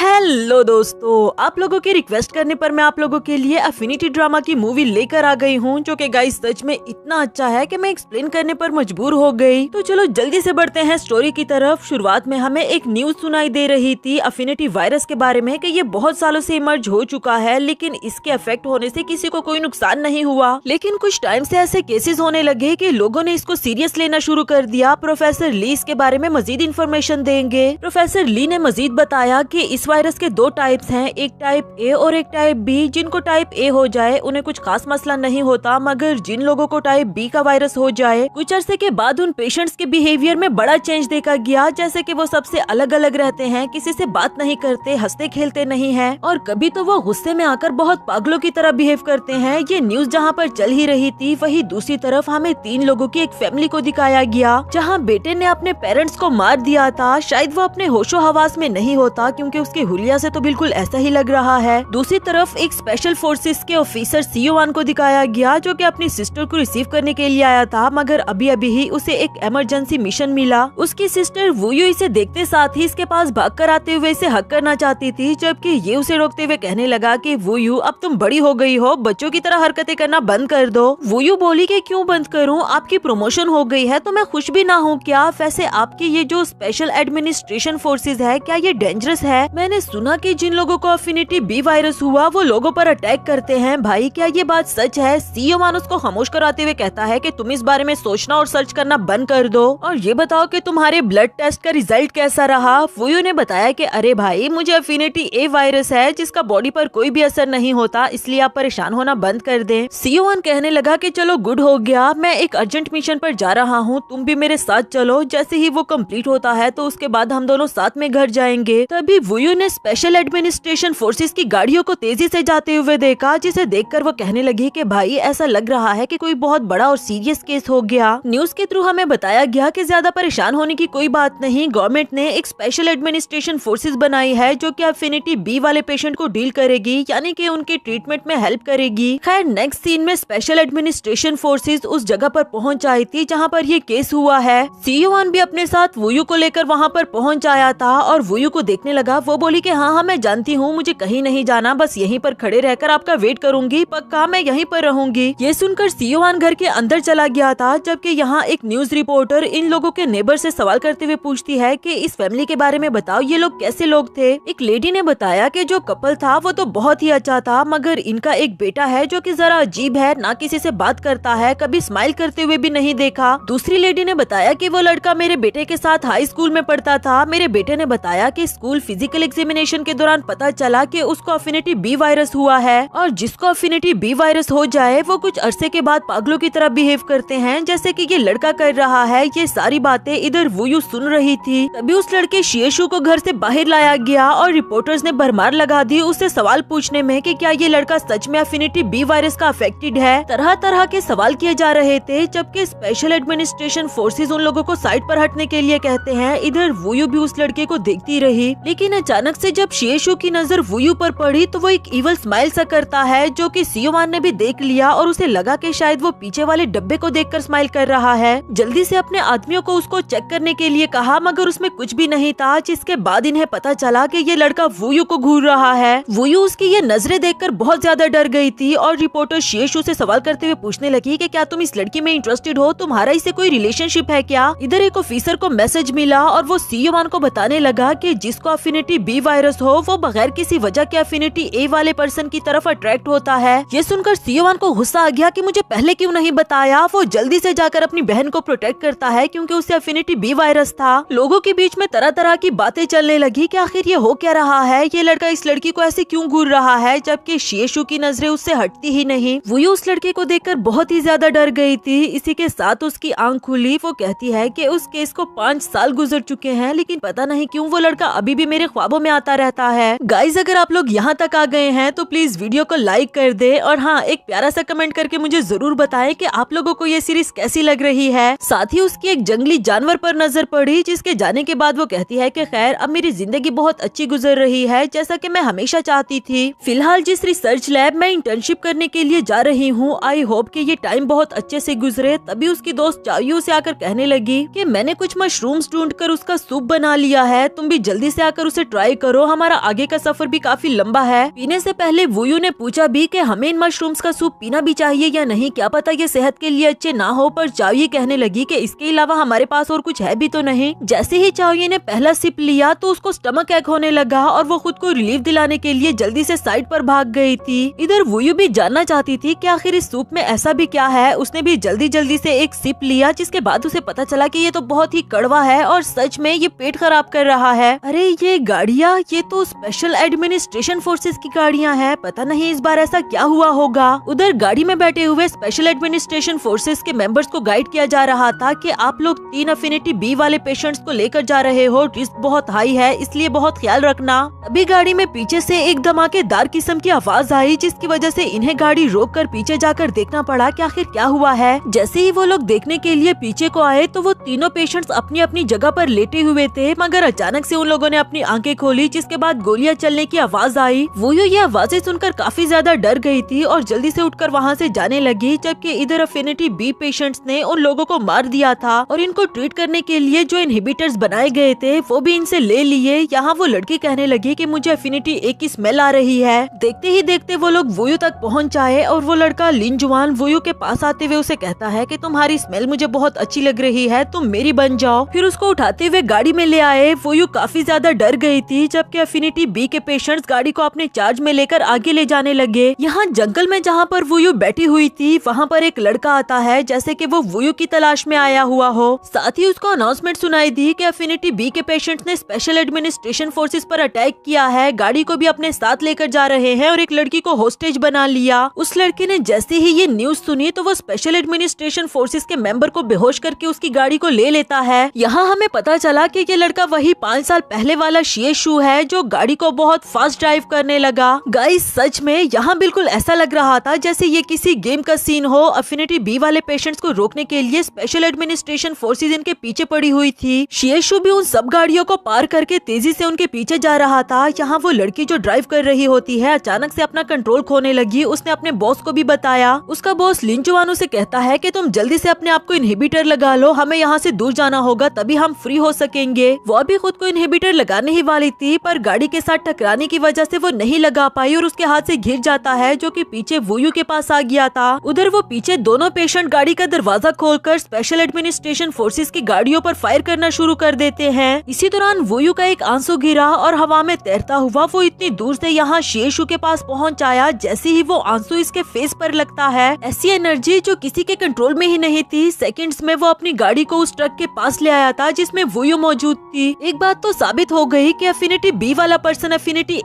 Hello दोस्तों, आप लोगों की रिक्वेस्ट करने पर मैं आप लोगों के लिए अफिनिटी ड्रामा की मूवी लेकर आ गई हूँ, जो कि गाइस सच में इतना अच्छा है कि मैं एक्सप्लेन करने पर मजबूर हो गई। तो चलो जल्दी से बढ़ते हैं स्टोरी की तरफ। शुरुआत में हमें एक न्यूज सुनाई दे रही थी अफिनिटी वायरस के बारे में कि ये बहुत सालों से इमर्ज हो चुका है, लेकिन इसके अफेक्ट होने से किसी को कोई नुकसान नहीं हुआ। लेकिन कुछ टाइम से ऐसे केसेस होने लगे कि लोगों ने इसको सीरियस लेना शुरू कर दिया। प्रोफेसर ली इसके बारे में मजीद इन्फॉर्मेशन देंगे। प्रोफेसर ली ने मजीद बताया कि इस वायरस के दो टाइप्स हैं, एक टाइप ए और एक टाइप बी। जिनको टाइप ए हो जाए उन्हें कुछ खास मसला नहीं होता, मगर जिन लोगों को टाइप बी का वायरस हो जाए कुछ अरसे के बाद उन पेशेंट्स के बिहेवियर में बड़ा चेंज देखा गया। जैसे कि वो सबसे अलग अलग रहते हैं, किसी से बात नहीं करते, हंसते खेलते नहीं हैं, और कभी तो वो गुस्से में आकर बहुत पागलों की तरह बिहेव करते हैं। ये न्यूज जहाँ पर चल ही रही थी, वही दूसरी तरफ हमें 3 लोगों की एक फैमिली को दिखाया गया, जहाँ बेटे ने अपने पेरेंट्स को मार दिया था। शायद वो अपने होशो हवास में नहीं होता, क्योंकि उसके हुलिया से तो बिल्कुल ऐसा ही लग रहा है। दूसरी तरफ एक स्पेशल फोर्सेस के ऑफिसर CO1 को दिखाया गया, जो कि अपनी सिस्टर को रिसीव करने के लिए आया था, मगर अभी अभी ही उसे एक इमरजेंसी मिशन मिला। उसकी सिस्टर वुयू इसे देखते साथ ही इसके पास भागकर आते हुए इसे हक करना चाहती थी, जबकि ये उसे रोकते हुए कहने लगा कि वुयू अब तुम बड़ी हो गई हो, बच्चों की तरह हरकतें करना बंद कर दो। वुयू बोली कि क्यों बंद करूं, आपकी प्रमोशन हो गई है तो मैं खुश भी ना हूं क्या? वैसे आपकी ये जो स्पेशल एडमिनिस्ट्रेशन फोर्सेज है, क्या ये डेंजरस है? मैंने सुना कि जिन लोगों को अफिनिटी बी वायरस हुआ वो लोगों पर अटैक करते हैं। भाई क्या ये बात सच है? CO1 उसको खामोश कराते हुए कहता है कि तुम इस बारे में सोचना और सर्च करना बंद कर दो, और ये बताओ कि तुम्हारे ब्लड टेस्ट का रिजल्ट कैसा रहा। वुयू ने बताया कि अरे भाई, मुझे अफिनिटी ए वायरस है जिसका बॉडी पर कोई भी असर नहीं होता, इसलिए आप परेशान होना बंद कर दें। CO1 कहने लगा कि चलो गुड हो गया, मैं एक अर्जेंट मिशन पर जा रहा हूँ, तुम भी मेरे साथ चलो। जैसे ही वो कंप्लीट होता है तो उसके बाद हम दोनों साथ में घर जाएंगे। तभी वुयू ने स्पेशल एडमिनिस्ट्रेशन फोर्सेस की गाड़ियों को तेजी से जाते हुए देखा, जिसे देखकर वो कहने लगी कि भाई ऐसा लग रहा है कि कोई बहुत बड़ा और सीरियस केस हो गया। न्यूज के थ्रू हमें बताया गया कि ज्यादा परेशान होने की कोई बात नहीं, गवर्नमेंट ने एक स्पेशल एडमिनिस्ट्रेशन फोर्सेस बनाई है जो कि अफिनिटी बी वाले पेशेंट को डील करेगी, यानी कि उनके ट्रीटमेंट में हेल्प करेगी। खैर नेक्स्ट सीन में स्पेशल एडमिनिस्ट्रेशन फोर्सेस उस जगह पर पहुंच आई थी जहां पर ये केस हुआ है। CO1 भी अपने साथ वुयू को लेकर वहां पर पहुंच आया था और वुयू को देखने लगा। वो बोली कि हाँ मैं जानती हूँ, मुझे कहीं नहीं जाना, बस यहीं पर खड़े रहकर आपका वेट करूंगी, पक्का मैं यहीं पर रहूंगी। ये सुनकर CO1 घर के अंदर चला गया था, जबकि यहाँ एक न्यूज रिपोर्टर इन लोगों के नेबर से सवाल करते हुए पूछती है कि इस फैमिली के बारे में बताओ, ये लोग कैसे लोग थे। एक लेडी ने बताया कि जो कपल था वो तो बहुत ही अच्छा था, मगर इनका एक बेटा है जो कि जरा अजीब है, ना किसी से बात करता है, कभी स्माइल करते हुए भी नहीं देखा। दूसरी लेडी ने बताया कि वो लड़का मेरे बेटे के साथ हाई स्कूल में पढ़ता था। मेरे बेटे ने बताया कि स्कूल फिजिकल एग्जामिनेशन के दौरान पता चला कि उसको अफिनिटी बी वायरस हुआ है, और जिसको अफिनिटी बी वायरस हो जाए वो कुछ अरसे के बाद पागलों की तरह बिहेव करते हैं, जैसे कि ये लड़का कर रहा है। ये सारी बातें इधर वुयू सुन रही थी। तभी उस लड़के शिएशु को घर से बाहर लाया गया और रिपोर्टर्स ने भरमार लगा दी उससे सवाल पूछने में कि क्या ये लड़का सच में अफिनिटी बी वायरस का अफेक्टेड है। तरह तरह के सवाल किए जा रहे थे, जबकि स्पेशल एडमिनिस्ट्रेशन फोर्सेस उन लोगों को साइड पर हटने के लिए कहते हैं। इधर वुयू भी उस लड़के को देखती रही, लेकिन अचानक से जब शिएशु की नजर वुयू पर पड़ी तो वो एक इवल स्माइल सा करता है, जो कि CO1 ने भी देख लिया और उसे लगा कि शायद वो पीछे वाले डब्बे को देखकर स्माइल कर रहा है। जल्दी से अपने आदमियों को उसको चेक करने के लिए कहा, मगर उसमें कुछ भी नहीं था, जिसके बाद इन्हें पता चला कि ये लड़का वुयू को घूर रहा है। वुयू उसकी ये नजरें देखकर बहुत ज्यादा डर गई थी, और रिपोर्टर शिएशु से सवाल करते हुए पूछने लगी कि क्या तुम इस लड़की में इंटरेस्टेड हो, तुम्हारा इससे कोई रिलेशनशिप है क्या? इधर एक ऑफिसर को मैसेज मिला और वो CO1 को बताने लगा कि जिसको अफिनिटी बी वायरस हो वो बगैर किसी वजह के अफिनिटी ए वाले पर्सन की तरफ अट्रैक्ट होता है। ये सुनकर CO1 को गुस्सा आ गया कि मुझे पहले क्यों नहीं बताया। वो जल्दी से जाकर अपनी बहन को प्रोटेक्ट करता है, क्योंकि उसे अफिनिटी बी वायरस था। लोगों के बीच में तरह तरह की बातें चलने लगी कि आखिर ये हो क्या रहा है, ये लड़का इस लड़की को ऐसे क्यों घूर रहा है, जबकि शिएशु की नजरें उससे हटती ही नहीं। वुयू उस लड़के को देखकर बहुत ही ज्यादा डर गई थी। इसी के साथ उसकी आंख खुली। वो कहती है कि उस केस को 5 साल गुजर चुके हैं, लेकिन पता नहीं क्यों वो लड़का अभी भी मेरे ख्वाबों में आता रहता है। गाइज अगर आप लोग यहाँ तक आ गए हैं तो प्लीज वीडियो को लाइक कर दे, और हाँ एक प्यारा सा कमेंट करके मुझे जरूर बताएं कि आप लोगों को ये सीरीज कैसी लग रही है। साथ ही उसकी एक जंगली जानवर पर नजर पड़ी, जिसके जाने के बाद वो कहती है कि खैर अब मेरी जिंदगी बहुत अच्छी गुजर रही है, जैसा कि मैं हमेशा चाहती थी। फिलहाल जिस रिसर्च लैब में इंटर्नशिप करने के लिए जा रही हूँ, आई होप कि ये टाइम बहुत अच्छे से गुजरे। तभी उसकी दोस्त चायू से आकर कहने लगी कि मैंने कुछ मशरूम्स ढूंढकर उसका सूप बना लिया है, तुम भी जल्दी से आकर उसे ट्राई ट्राई करो, हमारा आगे का सफर भी काफी लंबा है। पीने से पहले वुयू ने पूछा भी कि हमें इन मशरूम्स का सूप पीना भी चाहिए या नहीं, क्या पता ये सेहत के लिए अच्छे ना हो। पर चाओये कहने लगी कि इसके अलावा हमारे पास और कुछ है भी तो नहीं। जैसे ही चाओये ने पहला सिप लिया तो उसको स्टमक एक होने लगा और वो खुद को रिलीफ दिलाने के लिए जल्दी से साइड पर भाग गई थी। इधर वुयू भी जानना चाहती थी कि आखिर इस सूप में ऐसा भी क्या है। उसने भी जल्दी जल्दी से एक सिप लिया, जिसके बाद उसे पता चला कि ये तो बहुत ही कड़वा है और सच में ये पेट खराब कर रहा है। अरे ये गाड़ियाँ, ये तो स्पेशल एडमिनिस्ट्रेशन फोर्सेस की गाड़ियाँ हैं, पता नहीं इस बार ऐसा क्या हुआ होगा। उधर गाड़ी में बैठे हुए स्पेशल एडमिनिस्ट्रेशन फोर्सेस के मेंबर्स को गाइड किया जा रहा था कि आप लोग 3 अफिनिटी बी वाले पेशेंट्स को लेकर जा रहे हो, रिस्क बहुत हाई है, इसलिए बहुत ख्याल रखना। अभी गाड़ी में पीछे से एक धमाकेदार किस्म की आवाज आई, जिसकी वजह से इन्हें गाड़ी रोक कर पीछे जाकर देखना पड़ा कि आखिर क्या हुआ है। जैसे ही वो लोग देखने के लिए पीछे को आए तो वो तीनों पेशेंट्स अपनी अपनी जगह पर लेटे हुए थे, मगर अचानक से उन लोगों ने अपनी आंखें खोली, जिसके बाद गोलियां चलने की आवाज आई। वो ये आवाजें सुनकर काफी ज्यादा डर गई थी और जल्दी से उठकर वहाँ से जाने लगी, जबकि इधर अफिनिटी बी पेशेंट्स ने उन लोगों को मार दिया था और इनको ट्रीट करने के लिए जो इनहिबिटर्स बनाए गए थे वो भी इनसे ले लिए। यहाँ वो लड़की कहने लगी कि मुझे अफिनिटी ए की स्मेल आ रही है। देखते ही देखते वो लोग वुयू तक पहुँच जाए और वो लड़का लिनजुआन वुयू के पास आते हुए उसे कहता है कि तुम्हारी स्मेल मुझे बहुत अच्छी लग रही है, तुम मेरी बन जाओ। फिर उसको उठाते हुए गाड़ी में ले आए। वुयू काफी ज्यादा डर गई थी, जबकि अफिनिटी बी के पेशेंट्स गाड़ी को अपने चार्ज में लेकर आगे ले जाने लगे। यहाँ जंगल में जहाँ पर वुयू बैठी हुई थी वहाँ पर एक लड़का आता है, जैसे कि वो वुयू की तलाश में आया हुआ हो। साथ ही उसको अनाउंसमेंट सुनाई दी कि अफिनिटी बी के पेशेंट्स ने स्पेशल एडमिनिस्ट्रेशन फोर्सेस पर अटैक किया है, गाड़ी को भी अपने साथ लेकर जा रहे हैं और एक लड़की को होस्टेज बना लिया। उस लड़के ने जैसे ही ये न्यूज सुनी तो वो स्पेशल एडमिनिस्ट्रेशन फोर्सेस के मेंबर को बेहोश करके उसकी गाड़ी को ले लेता है। यहाँ हमें पता चला कि ये लड़का वही 5 साल पहले वाला शिएशु है जो गाड़ी को बहुत फास्ट ड्राइव करने लगा। गाइस सच में यहाँ बिल्कुल ऐसा लग रहा था जैसे ये किसी गेम का सीन हो। अफिनिटी बी वाले पेशेंट्स को रोकने के लिए स्पेशल एडमिनिस्ट्रेशन फोर्सेस इनके पीछे पड़ी हुई थी। शिएशु भी उन सब गाड़ियों को पार करके तेजी से उनके पीछे जा रहा था। यहाँ वो लड़की जो ड्राइव कर रही होती है अचानक से अपना कंट्रोल खोने लगी। उसने अपने बॉस को भी बताया। उसका बॉस लिनजुआन से कहता है कि तुम जल्दी से अपने आप को इनहिबिटर लगा लो, हमें यहाँ से दूर जाना होगा तभी हम फ्री हो सकेंगे। वो अभी खुद को इनहिबिटर लगाने ही वाली थी, पर गाड़ी के साथ टकराने की वजह से वो नहीं लगा पाई और उसके हाथ से गिर जाता है, जो कि पीछे वुयू के पास आ गया था। उधर वो पीछे दोनों पेशेंट गाड़ी का दरवाजा खोलकर स्पेशल एडमिनिस्ट्रेशन फोर्सेस की गाड़ियों पर फायर करना शुरू कर देते हैं। इसी दौरान वुयू का एक आंसू गिरा और हवा में तैरता हुआ वो इतनी दूर से यहाँ शिएशु के पास पहुँच आया। जैसे ही वो आंसू इसके फेस पर लगता है, ऐसी एनर्जी जो किसी के कंट्रोल में ही नहीं थी, सेकंड्स में वो अपनी गाड़ी को उस ट्रक के पास ले आया था जिसमें वुयू मौजूद थी। एक बात तो साबित हो गई कि अफिनिटी बी वाला पर्सन अफिनिटी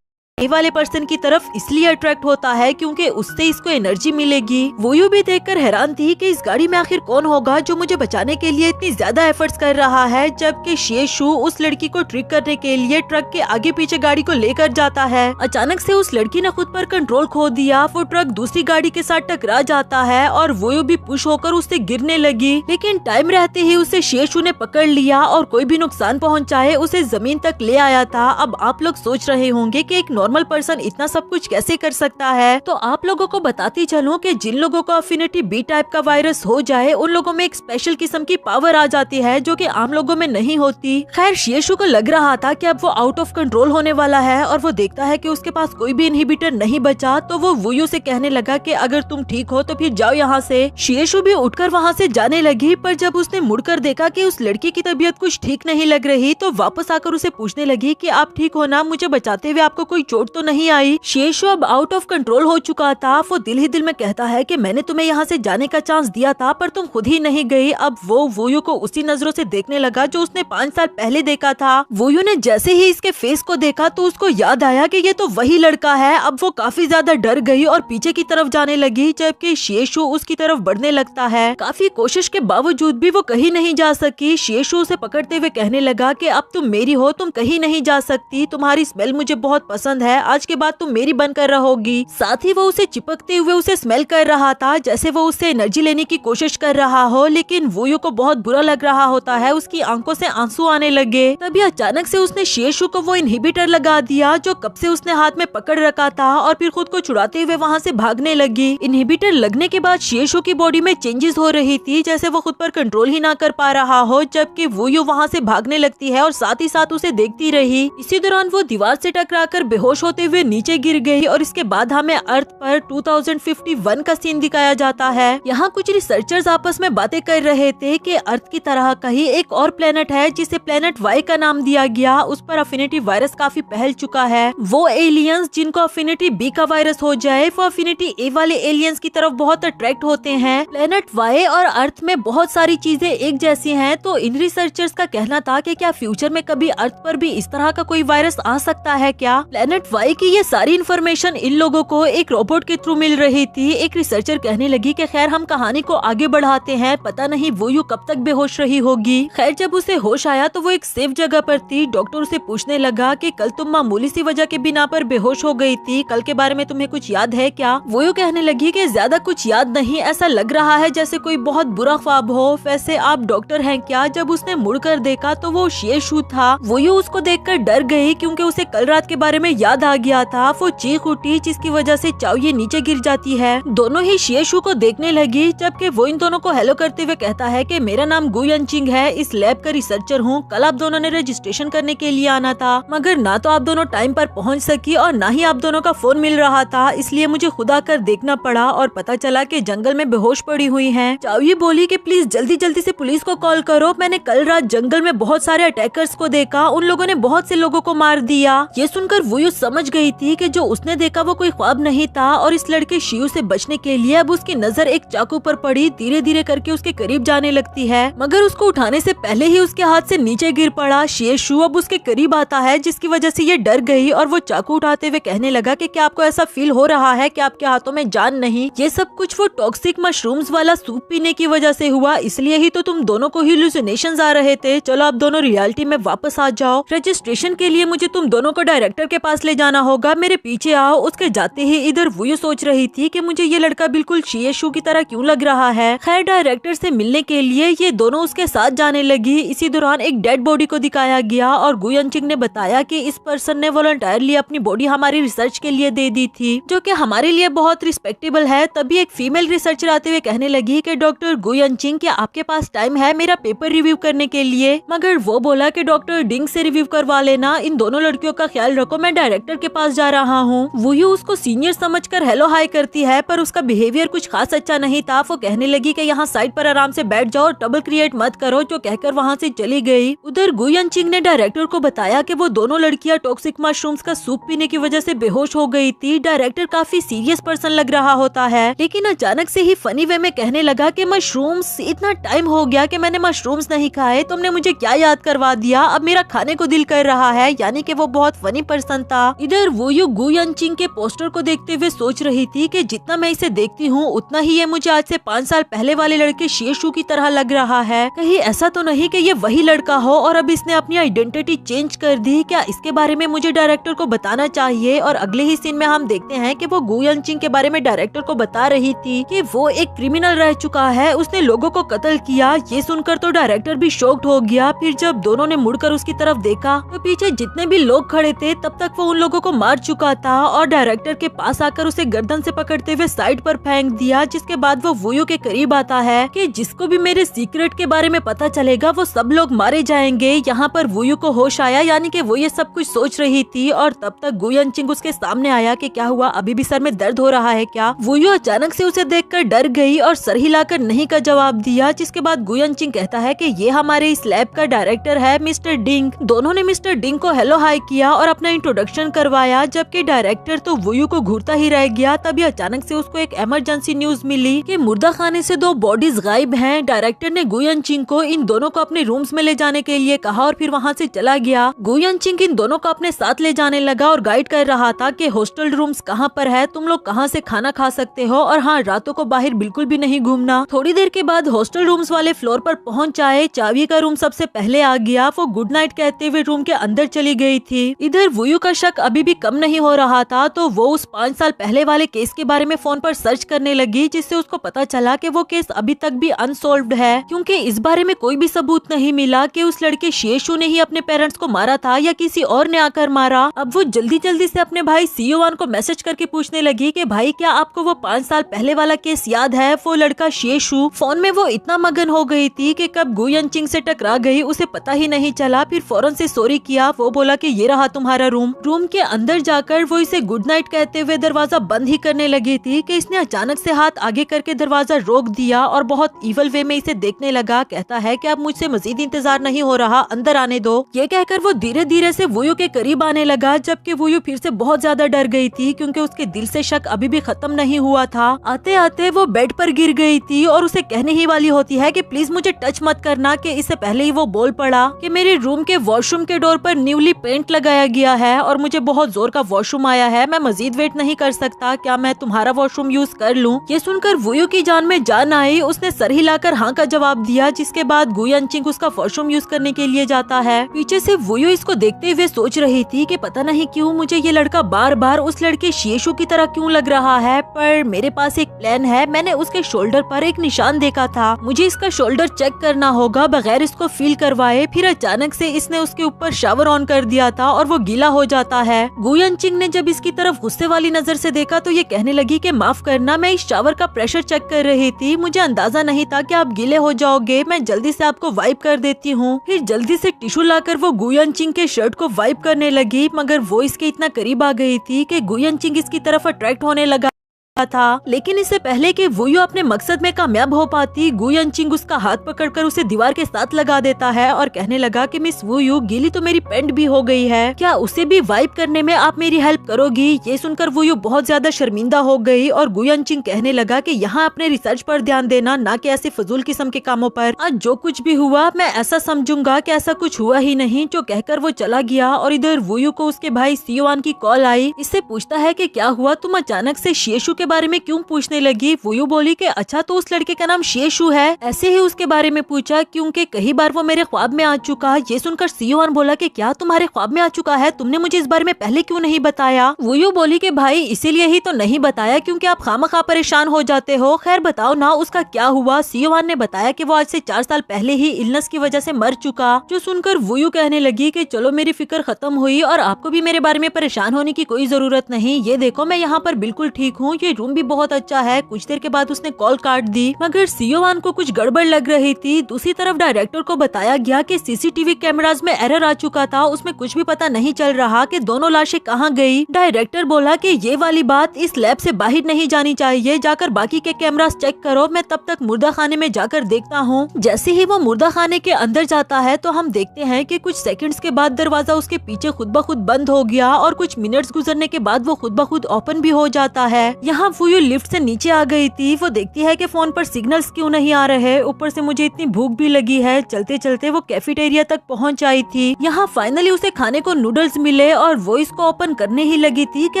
ए वाले पर्सन की तरफ इसलिए अट्रैक्ट होता है क्योंकि उससे इसको एनर्जी मिलेगी। वुयू भी देखकर हैरान थी कि इस गाड़ी में आखिर कौन होगा जो मुझे बचाने के लिए इतनी ज्यादा एफर्ट्स कर रहा है, जबकि शिएशु उस लड़की को ट्रिक करने के लिए ट्रक के आगे पीछे गाड़ी को लेकर जाता है। अचानक से उस लड़की ने खुद पर कंट्रोल खो दिया। वो ट्रक दूसरी गाड़ी के साथ टकरा जाता है और वुयू भी पुश होकर उससे गिरने लगी, लेकिन टाइम रहते ही उसे शिएशु ने पकड़ लिया और कोई भी नुकसान पहुँचाए उसे जमीन तक ले आया था। अब आप लोग सोच रहे होंगे कि एक नॉर्मल पर्सन इतना सब कुछ कैसे कर सकता है, तो आप लोगों को बताती चलूं कि जिन लोगों को अफिनिटी बी टाइप का वायरस हो जाए उन लोगों में एक स्पेशल किस्म की पावर आ जाती है जो कि आम लोगों में नहीं होती। खैर शिएशु को लग रहा था कि अब वो आउट ऑफ कंट्रोल होने वाला है और वो देखता है कि उसके पास कोई भी इनहिबिटर नहीं बचा, तो वो वुयू से कहने लगा कि अगर तुम ठीक हो तो फिर जाओ यहाँ से। शिएशु भी उठकर वहाँ से जाने लगी, पर जब उसने मुड़कर देखा कि उस लड़की की तबीयत कुछ ठीक नहीं लग रही तो वापस आकर उसे पूछने लगी कि आप ठीक हो ना, मुझे बचाते हुए आपको कोई चोट तो नहीं आई। शिएशु अब आउट ऑफ कंट्रोल हो चुका था। वो दिल ही दिल में कहता है कि मैंने तुम्हें यहाँ से जाने का चांस दिया था पर तुम खुद ही नहीं गई। अब वो वुयू को उसी नजरों से देखने लगा जो उसने 5 साल पहले देखा था। वुयू ने जैसे ही इसके फेस को देखा तो उसको याद आया कि ये तो वही लड़का है। अब वो काफी ज्यादा डर गई और पीछे की तरफ जाने लगी, जबकि शिएशु उसकी तरफ बढ़ने लगता है। काफी कोशिश के बावजूद भी वो कहीं नहीं जा सकी। शिएशु उसे पकड़ते हुए कहने लगा कि अब तुम मेरी हो, तुम कहीं नहीं जा सकती, तुम्हारी स्मेल मुझे बहुत पसंद है है, आज के बाद तुम मेरी बनकर रहोगी। साथ ही वो उसे चिपकते हुए उसे स्मेल कर रहा था, जैसे वो उससे एनर्जी लेने की कोशिश कर रहा हो, लेकिन वोयू को बहुत बुरा लग रहा होता है। उसकी आंखों से आंसू आने लगे। तभी अचानक से उसने शिएशु को वो इनहिबिटर लगा दिया जो कब से उसने हाथ में पकड़ रखा था, और फिर खुद को छुड़ाते हुए वहाँ से भागने लगी। इनहिबिटर लगने के बाद शिएशु की बॉडी में चेंजेस हो रही थी, जैसे वो खुद पर कंट्रोल ही ना कर पा रहा हो, जबकि वोयू वहाँ से भागने लगती है और साथ ही साथ उसे देखती रही। इसी दौरान वो दीवार से टकराकर बेहोश होते हुए नीचे गिर गई। और इसके बाद हमें अर्थ पर 2051 का सीन दिखाया जाता है। यहाँ कुछ रिसर्चर्स आपस में बातें कर रहे थे कि अर्थ की तरह का ही एक और प्लेनेट है जिसे प्लेनेट वाई का नाम दिया गया। उस पर अफिनिटी वायरस काफी फैल चुका है। वो एलियंस जिनको अफिनिटी बी का वायरस हो जाए, वो अफिनिटी ए वाले एलियंस की तरफ बहुत अट्रैक्ट होते हैं। प्लेनेट वाई और अर्थ में बहुत सारी चीजें एक जैसी हैं, तो इन रिसर्चर्स का कहना था कि क्या फ्यूचर में कभी अर्थ पर भी इस तरह का कोई वायरस आ सकता है क्या। प्लेनेट वाई की ये सारी इन्फॉर्मेशन इन लोगों को एक रोबोट के थ्रू मिल रही थी। एक रिसर्चर कहने लगी कि खैर हम कहानी को आगे बढ़ाते हैं, पता नहीं वोयू कब तक बेहोश रही होगी। खैर जब उसे होश आया तो वो एक सेफ जगह पर थी। डॉक्टर उसे पूछने लगा कि कल तुम मामूली सी वजह के बिना पर बेहोश हो गई थी, कल के बारे में तुम्हें कुछ याद है क्या। वोयू कहने लगी कि ज्यादा कुछ याद नहीं, ऐसा लग रहा है जैसे कोई बहुत बुरा ख्वाब हो। वैसे आप डॉक्टर हैं क्या। जब उसने मुड़कर देखा तो वो शिएशु था। वोयू उसको देखकर डर गई क्योंकि उसे कल रात के बारे में याद आ गया था। वो चीख उठी जिसकी वजह से चाओये नीचे गिर जाती है। दोनों ही शिएशु को देखने लगी, जबकि वो इन दोनों को हेलो करते हुए कहता है कि मेरा नाम गु यनचिंग है, इस लैब का रिसर्चर हूँ। कल आप दोनों ने रजिस्ट्रेशन करने के लिए आना था, मगर ना तो आप दोनों टाइम पर पहुँच सकी और ना ही आप दोनों का फोन मिल रहा था, इसलिए मुझे खुद आकर देखना पड़ा और पता चला कि जंगल में बेहोश पड़ी हुई हैं। चाओये बोली कि प्लीज जल्दी जल्दी से पुलिस को कॉल करो, मैंने कल रात जंगल में बहुत सारे अटैकर्स को देखा, उन लोगों ने बहुत से लोगों को मार दिया। ये सुनकर वोयू समझ गई थी कि जो उसने देखा वो कोई ख्वाब नहीं था, और इस लड़के शियू से बचने के लिए अब उसकी नजर एक चाकू पर पड़ी। धीरे धीरे करके उसके करीब जाने लगती है, मगर उसको उठाने से पहले ही उसके हाथ से नीचे गिर पड़ा। शिएशु अब उसके करीब आता है, जिसकी वजह से ये डर गई और वो चाकू उठाते हुए कहने लगा कि क्या आपको ऐसा फील हो रहा है कि आपके हाथों में जान नहीं। ये सब कुछ वो टॉक्सिक मशरूम्स वाला सूप पीने की वजह से हुआ, इसलिए ही तो तुम दोनों को हेलुसिनेशंस आ रहे थे। चलो आप दोनों रियलिटी में वापस आ जाओ। रजिस्ट्रेशन के लिए मुझे तुम दोनों को डायरेक्टर के पास ले जाना होगा, मेरे पीछे आओ। उसके जाते ही इधर वोयू सोच रही थी कि मुझे ये लड़का बिल्कुल शिएशु की तरह क्यों लग रहा है। खैर डायरेक्टर से मिलने के लिए ये दोनों उसके साथ जाने लगी। इसी दौरान एक डेड बॉडी को दिखाया गया और गु यनचिंग ने बताया कि इस पर्सन ने वॉलंटियरली अपनी बॉडी हमारी रिसर्च के लिए दे दी थी, जो कि हमारे लिए बहुत रिस्पेक्टेबल है। तभी एक फीमेल रिसर्चर आते हुए कहने लगी कि डॉक्टर गु यनचिंग, क्या आपके पास टाइम है मेरा पेपर रिव्यू करने के लिए। मगर वो बोला कि डॉक्टर डिंग से रिव्यू करवा लेना, इन दोनों लड़कियों का ख्याल रखो, मैं डायरेक्टर के पास जा रहा हूँ। वोयू उसको सीनियर समझकर हेलो हाई करती है, पर उसका बिहेवियर कुछ खास अच्छा नहीं था। वो कहने लगी कि यहाँ साइड पर आराम से बैठ जाओ और ट्रबल क्रिएट मत करो, जो कहकर वहाँ से चली गई। उधर गु यनचिंग ने डायरेक्टर को बताया कि वो दोनों लड़कियाँ टॉक्सिक मशरूम्स का सूप पीने की वजह से बेहोश हो गई थी। डायरेक्टर काफी सीरियस पर्सन लग रहा होता है, लेकिन अचानक से ही फनी वे में कहने लगा कि मशरूम्स, इतना टाइम हो गया कि मैंने मशरूम्स नहीं खाए, तुमने मुझे क्या याद करवा दिया, अब मेरा खाने को दिल कर रहा है। यानी कि वो बहुत फनी पर्सन था। इधर वोयू गु यनचिंग के पोस्टर को देखते हुए सोच रही थी कि जितना मैं इसे देखती हूँ उतना ही ये मुझे आज से 5 साल पहले वाले लड़के शिएशु की तरह लग रहा है। कहीं ऐसा तो नहीं कि ये वही लड़का हो और अब इसने अपनी आइडेंटिटी चेंज कर दी। क्या इसके बारे में मुझे डायरेक्टर को बताना चाहिए। और अगले ही सीन में हम देखते हैं कि वो गु यनचिंग के बारे में डायरेक्टर को बता रही थी कि वो एक क्रिमिनल रह चुका है, उसने लोगों को कत्ल किया। ये सुनकर तो डायरेक्टर भी शॉक्ड हो गया। फिर जब दोनों ने मुड़कर उसकी तरफ देखा तो पीछे जितने भी लोग खड़े थे तब तक वो उन लोगों को मार चुका था और डायरेक्टर के पास आकर उसे गर्दन से पकड़ते हुए साइड पर फेंक दिया। जिसके बाद वो वोयू के करीब आता है कि जिसको भी मेरे सीक्रेट के बारे में पता चलेगा वो सब लोग मारे जाएंगे। यहाँ पर वोयू को होश आया, यानी कि वो ये सब कुछ सोच रही थी और तब तक गु यनचिंग उसके सामने आया कि क्या हुआ, अभी भी सर में दर्द हो रहा है क्या। वोयू अचानक से उसे देखकर डर गई और सर हिलाकर नहीं का जवाब दिया। जिसके बाद गु यनचिंग कहता है कि ये हमारे इस लैब का डायरेक्टर है मिस्टर डिंग। दोनों ने मिस्टर डिंग को हेलो हाई किया और अपना इंट्रोडक्शन करवाया, जबकि डायरेक्टर तो वोयू को घूरता ही रह गया। तभी अचानक से उसको एक इमरजेंसी न्यूज मिली कि मुर्दा खाने से 2 बॉडीज गायब हैं। डायरेक्टर ने गु यनचिंग को इन दोनों को अपने रूम्स में ले जाने के लिए कहा और फिर वहाँ से चला गया। गु यनचिंग इन दोनों को अपने साथ ले जाने लगा और गाइड कर रहा था कि हॉस्टल रूम्स कहाँ पर है, तुम लोग कहाँ से खाना खा सकते हो, और हाँ रातों को बाहर बिल्कुल भी नहीं घूमना। थोड़ी देर के बाद हॉस्टल रूम्स वाले फ्लोर पर पहुँच आए। चावी का रूम सबसे पहले आ गया। वो गुड नाइट कहते हुए रूम के अंदर चली गई थी। इधर वोयू का शक शक अभी भी कम नहीं हो रहा था तो वो उस 5 साल पहले वाले केस के बारे में फोन पर सर्च करने लगी, जिससे उसको पता चला कि वो केस अभी तक भी अनसॉल्व्ड है, क्योंकि इस बारे में कोई भी सबूत नहीं मिला कि उस लड़के शिएशु ने ही अपने पेरेंट्स को मारा था या किसी और ने आकर मारा। अब वो जल्दी जल्दी से अपने भाई सियोवान को मैसेज करके पूछने लगी कि भाई क्या आपको वो 5 साल पहले वाला केस याद है, वो लड़का शिएशु। फोन में वो इतना मगन हो गई थी कि कब गु यनचिंग से टकरा गई उसे पता ही नहीं चला। फिर फौरन से सॉरी किया। वो बोला कि ये रहा तुम्हारा रूम। रूम के अंदर जाकर वो इसे गुड नाइट कहते हुए दरवाजा बंद ही करने लगी थी कि इसने अचानक से हाथ आगे करके दरवाजा रोक दिया और बहुत ईवल वे में इसे देखने लगा। कहता है कि अब मुझसे मजीद इंतजार नहीं हो रहा, अंदर आने दो। ये कहकर वो धीरे धीरे से वुयू के करीब आने लगा, जबकि वुयू फिर से बहुत ज्यादा डर गई थी क्योंकि उसके दिल से शक अभी भी खत्म नहीं हुआ था। आते आते वो बेड पर गिर गई थी और उसे कहने ही वाली होती है कि प्लीज मुझे टच मत करना, कि इससे पहले ही वो बोल पड़ा कि मेरे रूम के वॉशरूम के डोर पर न्यूली पेंट लगाया गया है और मुझे बहुत जोर का वॉशरूम आया है, मैं मजीद वेट नहीं कर सकता, क्या मैं तुम्हारा वॉशरूम यूज कर लूं? ये सुनकर वुयू की जान में जान आई। उसने सर हिलाकर हाँ का जवाब दिया, जिसके बाद गु यनचिंग उसका वॉशरूम यूज करने के लिए जाता है। पीछे से वुयू इसको देखते हुए सोच रही थी कि पता नहीं क्यों मुझे ये लड़का बार बार उस लड़के शिएशु की तरह क्यों लग रहा है, पर मेरे पास एक प्लान है। मैंने उसके शोल्डर पर एक निशान देखा था, मुझे इसका शोल्डर चेक करना होगा बगैर इसको फील करवाए। फिर अचानक से इसने उसके ऊपर शावर ऑन कर दिया था और वो गीला हो जाता है। गु यनचिंग ने जब इसकी तरफ गुस्से वाली नजर से देखा तो ये कहने लगी कि माफ करना, मैं इस शावर का प्रेशर चेक कर रही थी, मुझे अंदाजा नहीं था कि आप गीले हो जाओगे, मैं जल्दी से आपको वाइप कर देती हूँ। फिर जल्दी से टिश्यू लाकर वो गु यनचिंग के शर्ट को वाइप करने लगी, मगर वो इसके इतना करीब आ गई थी कि गु यनचिंग इसकी तरफ अट्रैक्ट होने लगा था। लेकिन इससे पहले कि वुयू अपने मकसद में कामयाब हो पाती, गु यनचिंग उसका हाथ पकड़कर उसे दीवार के साथ लगा देता है और कहने लगा कि मिस वुयू, गीली तो मेरी पैंट भी हो गई है, क्या उसे भी वाइप करने में आप मेरी हेल्प करोगी? ये सुनकर वुयू बहुत ज्यादा शर्मिंदा हो गई और गु यनचिंग कहने लगा कि यहाँ अपने रिसर्च पर ध्यान देना, ना कि ऐसे फजूल किस्म के कामों पर। आज जो कुछ भी हुआ मैं ऐसा समझूंगा कि ऐसा कुछ हुआ ही नहीं। जो कहकर वो चला गया और इधर वुयू को उसके भाई सियोवान की कॉल आई। इससे पूछता है कि क्या हुआ, तुम अचानक से शिएशु के बारे में क्यों पूछने लगी? वुयू बोली कि अच्छा तो उस लड़के का नाम शिएशु है, ऐसे ही उसके बारे में पूछा क्योंकि कई बार वो मेरे ख्वाब में आ चुका। ये सुनकर सियोवान बोला कि क्या तुम्हारे ख्वाब में आ चुका है, तुमने मुझे इस बारे में पहले क्यों नहीं बताया? वुयू बोली कि भाई इसीलिए ही तो नहीं बताया क्योंकि आप खामखा परेशान हो जाते हो। खैर बताओ ना उसका क्या हुआ? सियोवान ने बताया कि वो आज से 4 साल पहले ही इलनेस की वजह से मर चुका। जो सुनकर वुयू कहने लगी कि चलो मेरी फिक्र खत्म हुई और आपको भी मेरे बारे में परेशान होने की कोई जरूरत नहीं, ये देखो मैं यहाँ पर बिल्कुल ठीक हूँ, ये रूम भी बहुत अच्छा है। कुछ देर के बाद उसने कॉल काट दी, मगर सियोवान को कुछ गड़बड़ लग रही थी। दूसरी तरफ डायरेक्टर को बताया गया कि सीसीटीवी कैमरास में एरर आ चुका था, उसमें कुछ भी पता नहीं चल रहा कि दोनों लाशें कहाँ गई। डायरेक्टर बोला कि ये वाली बात इस लैब से बाहर नहीं जानी चाहिए, जाकर बाकी के कैमरास चेक करो, मैं तब तक मुर्दा खाने में जाकर देखता हूँ। जैसे ही वो मुर्दा खाने के अंदर जाता है तो हम देखते हैं कि कुछ सेकंड्स के बाद दरवाजा उसके पीछे खुद ब खुद बंद हो गया और कुछ मिनट्स गुजरने के बाद वो खुद ब खुद ओपन भी हो जाता है। यहाँ वुयू लिफ्ट से नीचे आ गई थी। वो देखती है कि फोन पर सिग्नल्स क्यों नहीं आ रहे, ऊपर से मुझे इतनी भूख भी लगी है। चलते चलते वो कैफेटेरिया तक पहुंच आई थी। यहाँ फाइनली उसे खाने को नूडल्स मिले और वो इसको ओपन करने ही लगी थी कि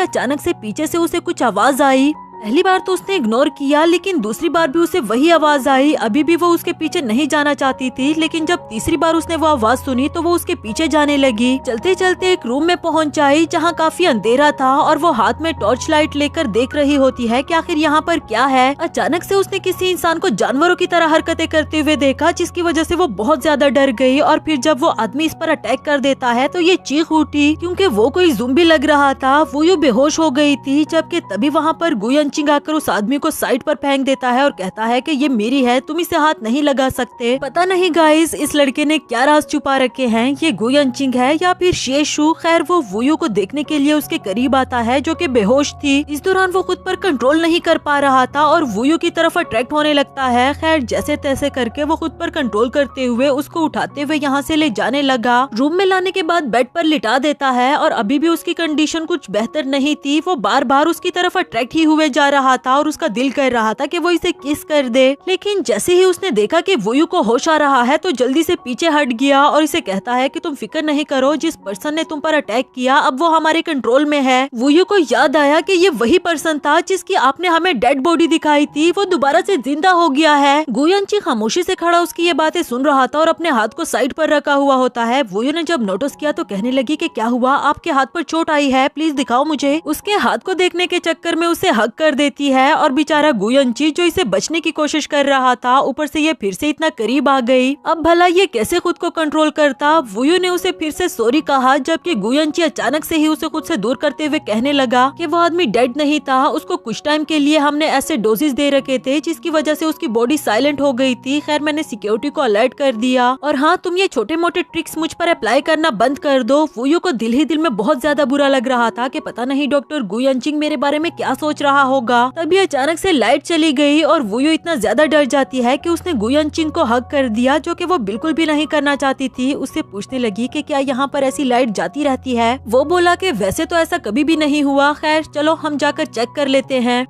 अचानक से पीछे से उसे कुछ आवाज आई। पहली बार तो उसने इग्नोर किया, लेकिन दूसरी बार भी उसे वही आवाज आई। अभी भी वो उसके पीछे नहीं जाना चाहती थी, लेकिन जब तीसरी बार उसने वो आवाज सुनी तो वो उसके पीछे जाने लगी। चलते चलते एक रूम में पहुंच आई जहां काफी अंधेरा था और वो हाथ में टॉर्च लाइट लेकर देख रही होती है कि आखिर यहाँ पर क्या है। अचानक से उसने किसी इंसान को जानवरों की तरह हरकतें करते हुए देखा, जिसकी वजह से वो बहुत ज्यादा डर गई। और फिर जब वो आदमी इस पर अटैक कर देता है तो ये चीख उठी क्योंकि वो कोई ज़ुम्बी लग रहा था। वो यूं बेहोश हो गई थी, जबकि तभी वहाँ पर गु यनचिंग आकर उस आदमी को साइड पर फेंक देता है और कहता है कि ये मेरी है, तुम इसे हाथ नहीं लगा सकते। पता नहीं गाइस इस लड़के ने क्या राज छुपा रखे हैं, ये गु यनचिंग है या फिर शिएशु। खैर वो वुयू को देखने के लिए उसके करीब आता है जो कि बेहोश थी। इस दौरान वो खुद पर कंट्रोल नहीं कर पा रहा था और वुयू की तरफ अट्रैक्ट होने लगता है। खैर जैसे तैसे करके वो खुद पर कंट्रोल करते हुए उसको उठाते हुए यहाँ से ले जाने लगा। रूम में लाने के बाद बेड पर लिटा देता है और अभी भी उसकी कंडीशन कुछ बेहतर नहीं थी। वो बार बार उसकी तरफ अट्रैक्ट ही हुए जा रहा था और उसका दिल कर रहा था कि वो इसे किस कर दे, लेकिन जैसे ही उसने देखा कि वुयू को होश आ रहा है तो जल्दी से पीछे हट गया और इसे कहता है कि तुम फिक्र नहीं करो, जिस पर्सन ने तुम पर अटैक किया अब वो हमारे कंट्रोल में है। वुयू को याद आया कि ये वही पर्सन था जिसकी आपने हमें डेड बॉडी दिखाई थी, वो दोबारा से जिंदा हो गया है। गुयनची खामोशी से खड़ा उसकी ये बातें सुन रहा था और अपने हाथ को साइड पर रखा हुआ होता है। वुयू ने जब नोटिस किया तो कहने लगी कि क्या हुआ, आपके हाथ पर चोट आई है, प्लीज दिखाओ मुझे। उसके हाथ को देखने के चक्कर में उसे हक कर देती है और बेचारा गुयनची जो इसे बचने की कोशिश कर रहा था, ऊपर से ये फिर से इतना करीब आ गई। अब भला ये कैसे खुद को कंट्रोल करता। वुयू ने उसे फिर से सॉरी कहा, जबकि गुयनची अचानक से ही उसे खुद से दूर करते हुए कहने लगा कि वो आदमी डेड नहीं था, उसको कुछ टाइम के लिए हमने ऐसे डोजेस दे रखे थे जिसकी वजह से उसकी बॉडी साइलेंट हो गई थी। खैर मैंने सिक्योरिटी को अलर्ट कर दिया और हाँ, तुम ये छोटे मोटे ट्रिक्स मुझ पर अप्लाई करना बंद कर दो। वुयू को दिल ही दिल में बहुत ज्यादा बुरा लग रहा था कि पता नहीं डॉक्टर गुयनचिंग मेरे बारे में क्या सोच रहा होगा। तभी अचानक से लाइट चली गई और वुयू इतना ज्यादा डर जाती है कि उसने गुयनचिंग को हक कर दिया, जो कि वो बिल्कुल भी नहीं करना चाहती थी। उससे पूछने लगी कि क्या यहाँ पर ऐसी लाइट जाती रहती है। वो बोला कि वैसे तो ऐसा कभी भी नहीं हुआ, खैर चलो हम जाकर चेक कर लेते हैं।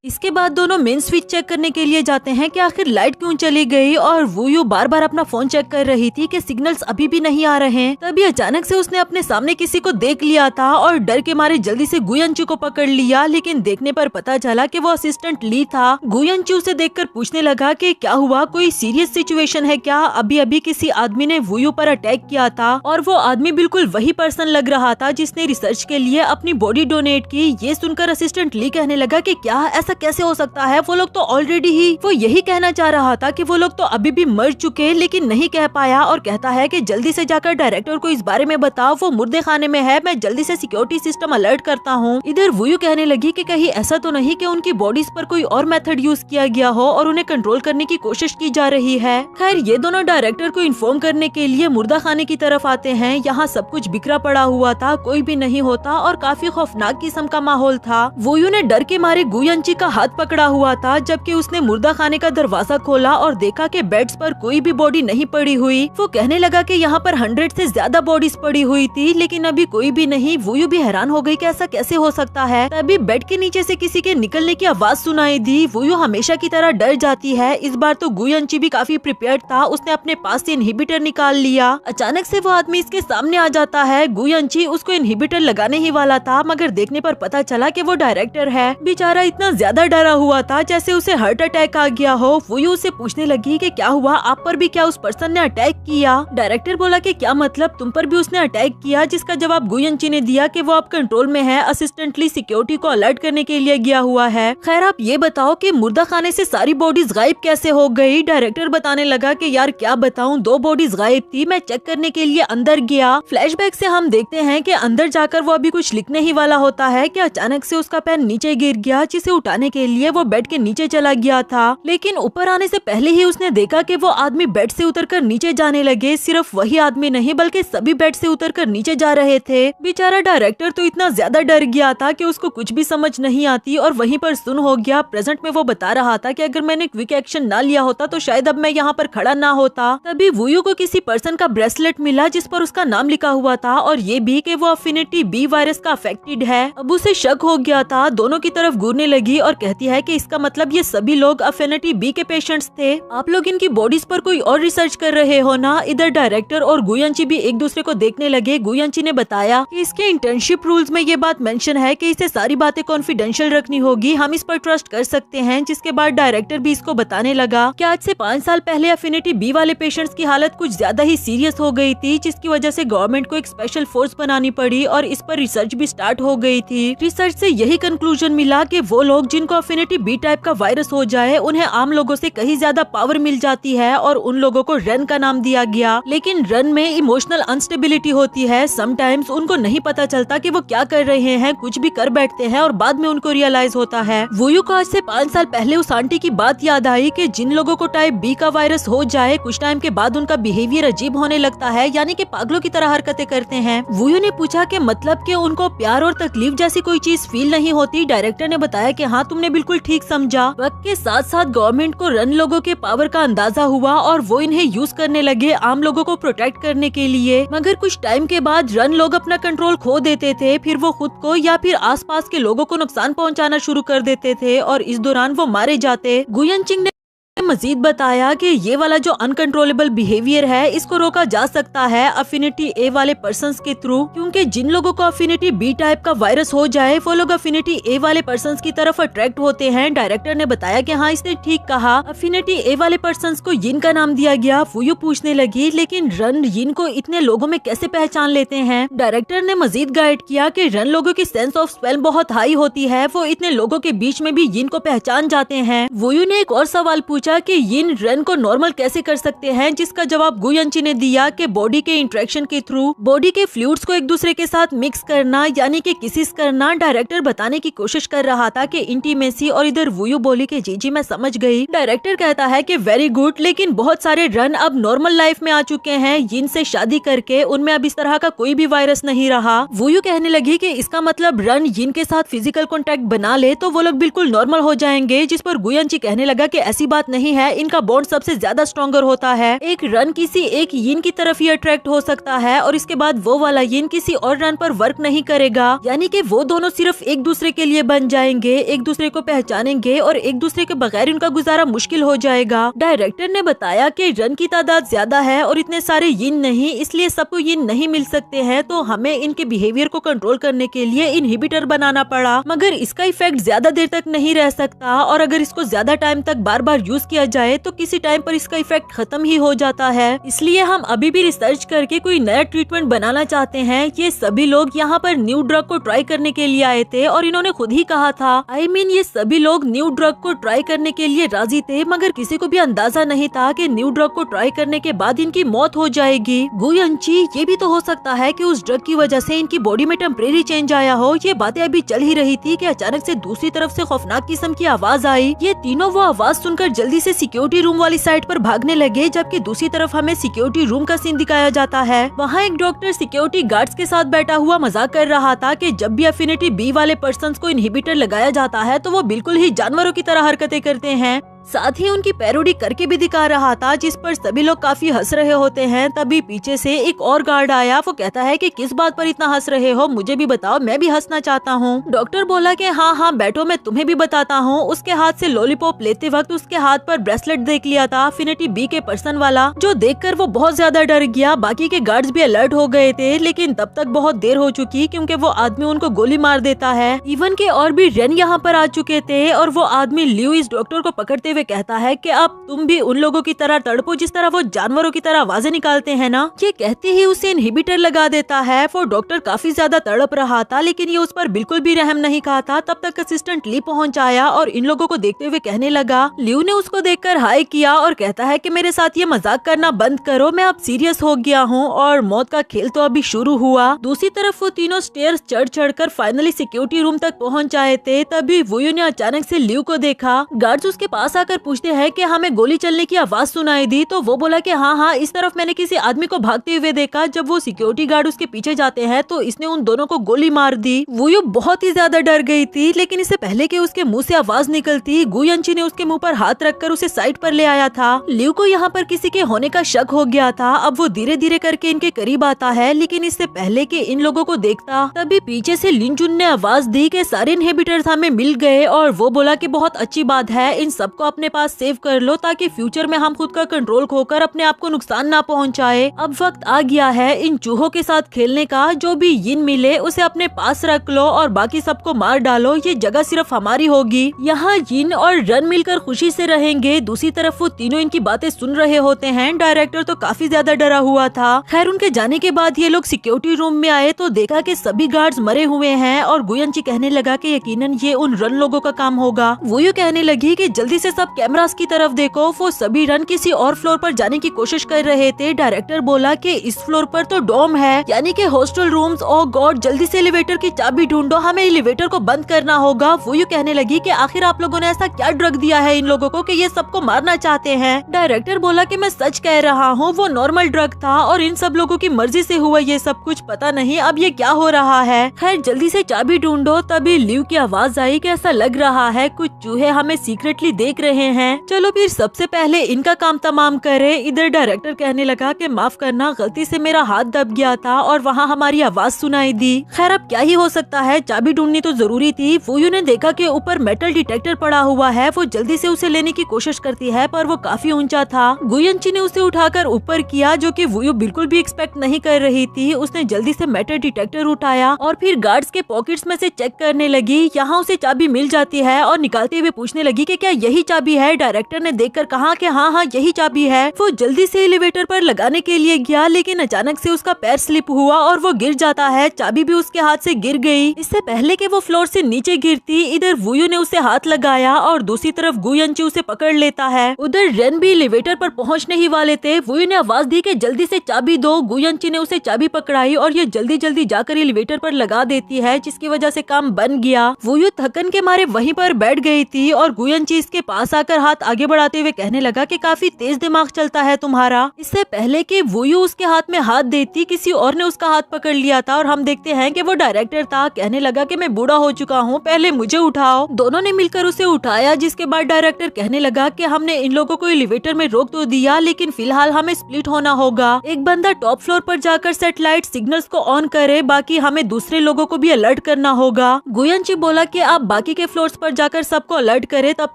इसके बाद दोनों मेन स्विच चेक करने के लिए जाते हैं कि आखिर लाइट क्यों चली गई और वुयू बार बार अपना फोन चेक कर रही थी कि सिग्नल्स अभी भी नहीं आ रहे हैं। तभी अचानक से उसने अपने सामने किसी को देख लिया था और डर के मारे जल्दी से गुयनची को पकड़ लिया, लेकिन देखने पर पता चला कि वो असिस्टेंट ली था। गुयनची उसे देखकर पूछने लगा कि क्या हुआ, कोई सीरियस सिचुएशन है क्या? अभी अभी किसी आदमी ने वुयू पर अटैक किया था और वो आदमी बिल्कुल वही पर्सन लग रहा था जिसने रिसर्च के लिए अपनी बॉडी डोनेट की। ये सुनकर असिस्टेंट ली कहने लगा कि क्या ऐसा कैसे हो सकता है, वो लोग तो ऑलरेडी ही। वो यही कहना चाह रहा था कि वो लोग तो अभी भी मर चुके, लेकिन नहीं कह पाया और कहता है कि जल्दी से जाकर डायरेक्टर को इस बारे में बताओ, वो मुर्दे खाने में है, मैं जल्दी से सिक्योरिटी सिस्टम अलर्ट करता हूँ। इधर वुयू कहने लगी कि कहीं ऐसा तो नहीं कि उनकी बॉडीज पर कोई और मेथड यूज किया गया हो और उन्हें कंट्रोल करने की कोशिश की जा रही है। खैर ये दोनों डायरेक्टर को इन्फॉर्म करने के लिए मुर्दा खाने की तरफ आते हैं। यहाँ सब कुछ बिखरा पड़ा हुआ था, कोई भी नहीं होता और काफी खौफनाक किस्म का माहौल था। वुयू ने डर के मारे गुयनची का हाथ पकड़ा हुआ था, जबकि उसने मुर्दा खाने का दरवाजा खोला और देखा कि बेड्स पर कोई भी बॉडी नहीं पड़ी हुई। वो कहने लगा कि यहाँ पर 100 से ज्यादा बॉडीज पड़ी हुई थी, लेकिन अभी कोई भी नहीं। वुयू भी हैरान हो गई कि ऐसा कैसे हो सकता है। तभी बेड के नीचे से किसी के निकलने की आवाज सुनाई दी। वुयू हमेशा की तरह डर जाती है। इस बार तो गुयनची भी काफी प्रिपेयर्ड था, उसने अपने पास से इनहिबिटर निकाल लिया। अचानक से वो आदमी इसके सामने आ जाता है। गुयनची उसको इनहिबिटर लगाने ही वाला था, मगर देखने पर पता चला कि वो डायरेक्टर है। बेचारा इतना ज्यादा डरा हुआ था जैसे उसे हार्ट अटैक आ गया हो। वुयू से पूछने लगी कि क्या हुआ, आप पर भी क्या उस पर्सन ने अटैक किया? डायरेक्टर बोला कि क्या मतलब, तुम पर भी उसने अटैक किया? जिसका जवाब गुयनची ने दिया कि वो आप कंट्रोल में है, असिस्टेंटली सिक्योरिटी को अलर्ट करने के लिए गया हुआ है। खैर आप ये बताओ कि मुर्दा खाने से सारी बॉडीज गायब कैसे हो गई? डायरेक्टर बताने लगा कि यार क्या बताऊं, 2 बॉडीज गायब थी, मैं चेक करने के लिए अंदर गया। फ्लैशबैक से हम देखते हैं कि अंदर जाकर वो अभी कुछ लिखने ही वाला होता है कि अचानक से उसका पेन नीचे गिर गया, जिसे उठाने के लिए वो बेड के नीचे चला गया था। लेकिन ऊपर आने से पहले ही उसने देखा कि वो आदमी बेड से उतरकर नीचे जाने लगे। सिर्फ वही आदमी नहीं बल्कि सभी बेड से उतरकर नीचे जा रहे थे। बेचारा डायरेक्टर तो इतना ज्यादा डर गया था कि उसको कुछ भी समझ नहीं आती और वहीं पर सुन हो गया। प्रेजेंट में वो बता रहा था कि अगर मैंने क्विक एक्शन ना लिया होता तो शायद अब मैं यहाँ पर खड़ा ना होता। तभी वुयू को किसी पर्सन का ब्रेसलेट मिला जिस पर उसका नाम लिखा हुआ था और ये भी कि वो अफिनिटी बी वायरस का अफेक्टेड है। अब उसे शक हो गया था, दोनों की तरफ घूरने लगी और कहती है कि इसका मतलब ये सभी लोग अफिनिटी बी के पेशेंट्स थे। आप लोग इनकी बॉडीज पर कोई और रिसर्च कर रहे हो ना? इधर डायरेक्टर और गुयनची भी एक दूसरे को देखने लगे। गुयनची ने बताया कि इसके इंटर्नशिप रूल्स में ये बात मेंशन है कि इसे सारी बातें कॉन्फिडेंशियल रखनी होगी, हम इस पर ट्रस्ट कर सकते हैं। जिसके बाद डायरेक्टर भी इसको बताने लगा कि आज से 5 साल पहले अफिनिटी बी वाले पेशेंट्स की हालत कुछ ज्यादा ही सीरियस हो गई थी, जिसकी वजह से गवर्नमेंट को एक स्पेशल फोर्स बनानी पड़ी और इस पर रिसर्च भी स्टार्ट हो गई थी। रिसर्च से यही कंक्लूजन मिला कि वो लोग जिनको अफिनिटी बी टाइप का वायरस हो जाए उन्हें आम लोगों से कहीं ज्यादा पावर मिल जाती है और उन लोगों को रन का नाम दिया गया। लेकिन रन में इमोशनल अनस्टेबिलिटी होती है, समटाइम्स उनको नहीं पता चलता कि वो क्या कर रहे हैं, कुछ भी कर बैठते हैं और बाद में उनको रियलाइज होता है। वुयू को आज से 5 साल पहले उस आंटी की बात याद आई कि जिन लोगों को टाइप बी का वायरस हो जाए कुछ टाइम के बाद उनका बिहेवियर अजीब होने लगता है, यानी कि पागलों की तरह हरकतें करते हैं। वुयू ने पूछा कि मतलब कि उनको प्यार और तकलीफ जैसी कोई चीज फील नहीं होती? डायरेक्टर ने बताया कि हाँ तुमने बिल्कुल ठीक समझा। वक्त के साथ साथ गवर्नमेंट को रन लोगों के पावर का अंदाजा हुआ और वो इन्हें यूज करने लगे आम लोगों को प्रोटेक्ट करने के लिए। मगर कुछ टाइम के बाद रन लोग अपना कंट्रोल खो देते थे, फिर वो खुद को या फिर आसपास के लोगों को नुकसान पहुंचाना शुरू कर देते थे और इस दौरान वो मारे जाते। गुयनचिंग ने मजीद बताया कि ये वाला जो अनकंट्रोलेबल बिहेवियर है इसको रोका जा सकता है अफिनिटी ए वाले पर्सन्स के थ्रू, क्योंकि जिन लोगों को अफिनिटी बी टाइप का वायरस हो जाए वो लोग अफिनिटी ए वाले पर्सन्स की तरफ अट्रैक्ट होते हैं। डायरेक्टर ने बताया कि हाँ, इसने ठीक कहा, अफिनिटी ए वाले पर्सन्स को यिन का नाम दिया गया। फुयू पूछने लगी, लेकिन रन यिन को इतने लोगों में कैसे पहचान लेते हैं? डायरेक्टर ने मजीद गाइड किया कि रन लोगों की सेंस ऑफ स्मेल बहुत हाई होती है, वो इतने लोगों के बीच में भी यिन को पहचान जाते हैं। वुयू ने एक और सवाल पूछा कि यिन रन को नॉर्मल कैसे कर सकते हैं, जिसका जवाब गुयनची ने दिया कि बॉडी के इंटरेक्शन के थ्रू, बॉडी के फ्लूइड्स को एक दूसरे के साथ मिक्स करना यानी कि किसिस करना। डायरेक्टर बताने की कोशिश कर रहा था कि इंटीमेसी, और इधर वुयू बोली कि जी मैं समझ गई। डायरेक्टर कहता है कि वेरी गुड, लेकिन बहुत सारे रन अब नॉर्मल लाइफ में आ चुके हैं यिन से शादी करके, उनमें अब इस तरह का कोई भी वायरस नहीं रहा। वुयू कहने लगी कि इसका मतलब रन यिन के साथ फिजिकल कॉन्टेक्ट बना ले तो वो लोग बिल्कुल नॉर्मल हो जाएंगे, जिस पर गुयनची कहने लगा कि ऐसी बात नहीं है, इनका बॉन्ड सबसे ज्यादा स्ट्रॉन्गर होता है। एक रन किसी एक यिन की तरफ ही अट्रैक्ट हो सकता है और इसके बाद वो वाला यिन किसी और रन पर वर्क नहीं करेगा, यानी कि वो दोनों सिर्फ एक दूसरे के लिए बन जाएंगे, एक दूसरे को पहचानेंगे और एक दूसरे के बगैर उनका गुजारा मुश्किल हो जाएगा। डायरेक्टर ने बताया कि रन की तादाद ज्यादा है और इतने सारे यिन नहीं, इसलिए सबको यिन नहीं मिल सकते हैं, तो हमें इनके बिहेवियर को कंट्रोल करने के लिए इनहिबिटर बनाना पड़ा। मगर इसका इफेक्ट ज्यादा देर तक नहीं रह सकता और अगर इसको ज्यादा टाइम तक बार बार यूज किया जाए तो किसी टाइम पर इसका इफेक्ट खत्म ही हो जाता है। इसलिए हम अभी भी रिसर्च करके कोई नया ट्रीटमेंट बनाना चाहते हैं। ये सभी लोग यहाँ पर न्यू ड्रग को ट्राई करने के लिए आए थे और इन्होंने खुद ही कहा था, ये सभी लोग न्यू ड्रग को ट्राई करने के लिए राजी थे, मगर किसी को भी अंदाजा नहीं था कि न्यू ड्रग को ट्राई करने के बाद इनकी मौत हो जाएगी। गुयनची, ये भी तो हो सकता है कि उस ड्रग की वजह से इनकी बॉडी में टेम्परेरी चेंज आया हो। ये बातें अभी चल ही रही थी कि अचानक से दूसरी तरफ से खौफनाक किस्म की आवाज आई। ये तीनों वो आवाज सुनकर जल्दी से सिक्योरिटी रूम वाली साइड पर भागने लगे, जबकि दूसरी तरफ हमें सिक्योरिटी रूम का सीन दिखाया जाता है। वहाँ एक डॉक्टर सिक्योरिटी गार्ड्स के साथ बैठा हुआ मजाक कर रहा था कि जब भी अफिनिटी बी वाले पर्सन्स को इनहिबिटर लगाया जाता है तो वो बिल्कुल ही जानवरों की तरह हरकतें करते हैं। साथ ही उनकी पैरोडी करके भी दिखा रहा था, जिस पर सभी लोग काफी हंस रहे होते हैं। तभी पीछे से एक और गार्ड आया। वो कहता है कि किस बात पर इतना हंस रहे हो, मुझे भी बताओ, मैं भी हंसना चाहता हूँ। डॉक्टर बोला कि हाँ बैठो, मैं तुम्हें भी बताता हूँ। उसके हाथ से लॉलीपॉप लेते वक्त उसके हाथ पर ब्रेसलेट देख लिया था अफिनिटी बी के पर्सन वाला, जो देखकर वो बहुत ज्यादा डर गया। बाकी के गार्ड्स भी अलर्ट हो गए थे, लेकिन तब तक बहुत देर हो चुकी, क्योंकि वो आदमी उनको गोली मार देता है। इवन के और भी रन यहाँ पर आ चुके थे और वो आदमी लियू इस डॉक्टर को पकड़ते हुए कहता है कि अब तुम भी उन लोगों की तरह तड़पो जिस तरह वो जानवरों की तरह आवाजें निकालते हैं ना। ये कहते ही उसे इनहिबिटर लगा देता है। वो डॉक्टर काफी ज्यादा तड़प रहा था, लेकिन ये उस पर बिल्कुल भी रहम नहीं खाता। तब तक असिस्टेंट ली पहुंच आया और इन लोगों को देखते हुए कहने लगा। लियू ने उसको देखकर हाय किया और कहता है कि मेरे साथ ये मजाक करना बंद करो, मैं अब सीरियस हो गया हूँ और मौत का खेल तो अभी शुरू हुआ। दूसरी तरफ वो तीनों स्टेयर्स चढ़ कर फाइनली सिक्योरिटी रूम तक पहुँच आए थे। तभी वुयू ने अचानक से लियू को देखा। गार्ड्स उसके पास आकर पूछते है कि हमें गोली चलने की आवाज सुनाई दी, तो वो बोला कि हाँ इस तरफ मैंने किसी आदमी को भागते हुए देखा। जब वो सिक्योरिटी गार्ड उसके पीछे जाते हैं तो इसने उन दोनों को गोली मार दी। वुयू बहुत ही ज्यादा डर गई थी, लेकिन इससे पहले कि उसके मुंह से आवाज निकलती, गुयनची ने उसके मुंह पर हाथ रखकर उसे साइड पर ले आया था। लियू को यहाँ पर किसी के होने का शक हो गया था। अब वो धीरे धीरे करके इनके करीब आता है, लेकिन इससे पहले कि इन लोगों को देखता, तभी पीछे से लिनजुन ने आवाज दी कि सारे इनहिबिटर्स हमें मिल गए और वो बोला कि बहुत अच्छी बात है, इन सबको अपने पास सेव कर लो ताकि फ्यूचर में हम खुद का कंट्रोल खोकर अपने आप को नुकसान ना पहुंचाए। अब वक्त आ गया है इन चूहों के साथ खेलने का। जो भी यिन मिले उसे अपने पास रख लो और बाकी सबको मार डालो। ये जगह सिर्फ हमारी होगी। यहाँ यिन और रन मिलकर खुशी से रहेंगे। दूसरी तरफ वो तीनों इनकी बातें सुन रहे होते हैं। डायरेक्टर तो काफी ज्यादा डरा हुआ था। खैर उनके जाने के बाद ये लोग सिक्योरिटी रूम में आए तो देखा कि सभी गार्ड्स मरे हुए हैं और गुयनची कहने लगा कि यकीनन ये उन रन लोगों का काम होगा। वो यूँ कहने लगी कि जल्दी से सब कैमरास की तरफ देखो, वो सभी रन किसी और फ्लोर पर जाने की कोशिश कर रहे थे। डायरेक्टर बोला कि इस फ्लोर पर तो डोम है, यानी कि हॉस्टल रूम्स। ओह गॉड, जल्दी से एलिवेटर की चाबी ढूंढो, हमें एलिवेटर को बंद करना होगा। वो यूं कहने लगी कि आखिर आप लोगों ने ऐसा क्या ड्रग दिया है इन लोगों को कि ये सबको मारना चाहते हैं। डायरेक्टर बोला कि मैं सच कह रहा हूँ, वो नॉर्मल ड्रग था और इन सब लोगों की मर्जी से हुआ ये सब कुछ। पता नहीं अब ये क्या हो रहा है। खैर जल्दी से चाबी ढूंढो। तभी लिव की आवाज आई कि ऐसा लग रहा है कुछ चूहे हमें सीक्रेटली देख रहे हैं, चलो फिर सबसे पहले इनका काम तमाम करे। इधर डायरेक्टर कहने लगा कि माफ करना, गलती से मेरा हाथ दब गया था और वहाँ हमारी आवाज सुनाई दी। खैर अब क्या ही हो सकता है, चाबी ढूंढनी तो जरूरी थी। वूयू ने देखा कि ऊपर मेटल डिटेक्टर पड़ा हुआ है। वो जल्दी से उसे लेने की कोशिश करती है पर वो काफी ऊंचा था। गुयनची ने उसे उठाकर ऊपर किया, जो कि वूयू बिल्कुल भी एक्सपेक्ट नहीं कर रही थी। उसने जल्दी से मेटल डिटेक्टर उठाया और फिर गार्ड्स के पॉकेट्स में से चेक करने लगी। यहाँ उसे चाबी मिल जाती है और निकालते हुए पूछने लगी कि क्या यही चाबी है। डायरेक्टर ने देखकर कहा कि हाँ यही चाबी है। वो जल्दी से एलिवेटर पर लगाने के लिए गया, लेकिन अचानक से उसका पैर स्लिप हुआ और वो गिर जाता है। चाबी भी उसके हाथ से गिर गई। इससे पहले कि वो फ्लोर से नीचे गिरती, इधर वूयू ने उसे हाथ लगाया और दूसरी तरफ गुयनची उसे पकड़ लेता है। उधर रेन भी एलिवेटर पर पहुंचने ही वाले थे। वूयू ने आवाज दी कि जल्दी से चाबी दो। गुयनची ने उसे चाबी पकड़ाई और ये जल्दी जल्दी जाकर एलिवेटर पर लगा देती है, जिसकी वजह से काम बन गया। वूयू थकन के मारे वहीं पर बैठ गई थी और गुयनची इसके पास आकर हाथ आगे बढ़ाते हुए कहने लगा कि काफी तेज दिमाग चलता है तुम्हारा। इससे पहले कि वूयू उसके हाथ में हाथ देती, किसी और ने उसका हाथ पकड़ लिया था और हम देखते हैं कि वो डायरेक्टर था। कहने लगा कि मैं बूढ़ा हो चुका हूँ, पहले मुझे उठाओ। दोनों ने मिलकर उसे उठाया, जिसके बाद डायरेक्टर कहने लगा कि हमने इन लोगों को एलिवेटर में रोक तो दिया, लेकिन फिलहाल हमें स्प्लिट होना होगा। एक बंदा टॉप फ्लोर पर जाकर सैटेलाइट सिग्नल्स को ऑन करे, बाकी हमें दूसरे लोगों को भी अलर्ट करना होगा। गुयनची बोला कि आप बाकी के फ्लोर्स पर जाकर सबको अलर्ट करे, तब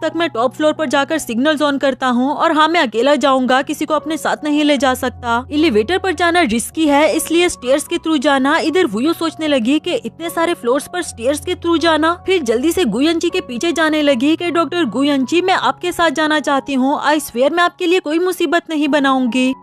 तक मैं टॉप फ्लोर पर जाकर सिग्नल्स ऑन करता हूँ। और हाँ, मैं अकेला जाऊंगा, किसी को अपने साथ नहीं ले जा सकता। एलिवेटर पर जाना रिस्की है, इसलिए स्टेयर्स के थ्रू जाना। इधर वूयू सोचने लगी कि इतने सारे फ्लोर्स पर स्टेयर्स के थ्रू जाना। फिर जल्दी से गुयनची के पीछे जाने लगी कि डॉक्टर गुयनची, मैं आपके साथ जाना चाहती हूँ। आई स्वेयर मैं आपके लिए कोई मुसीबत नहीं बनाऊंगी।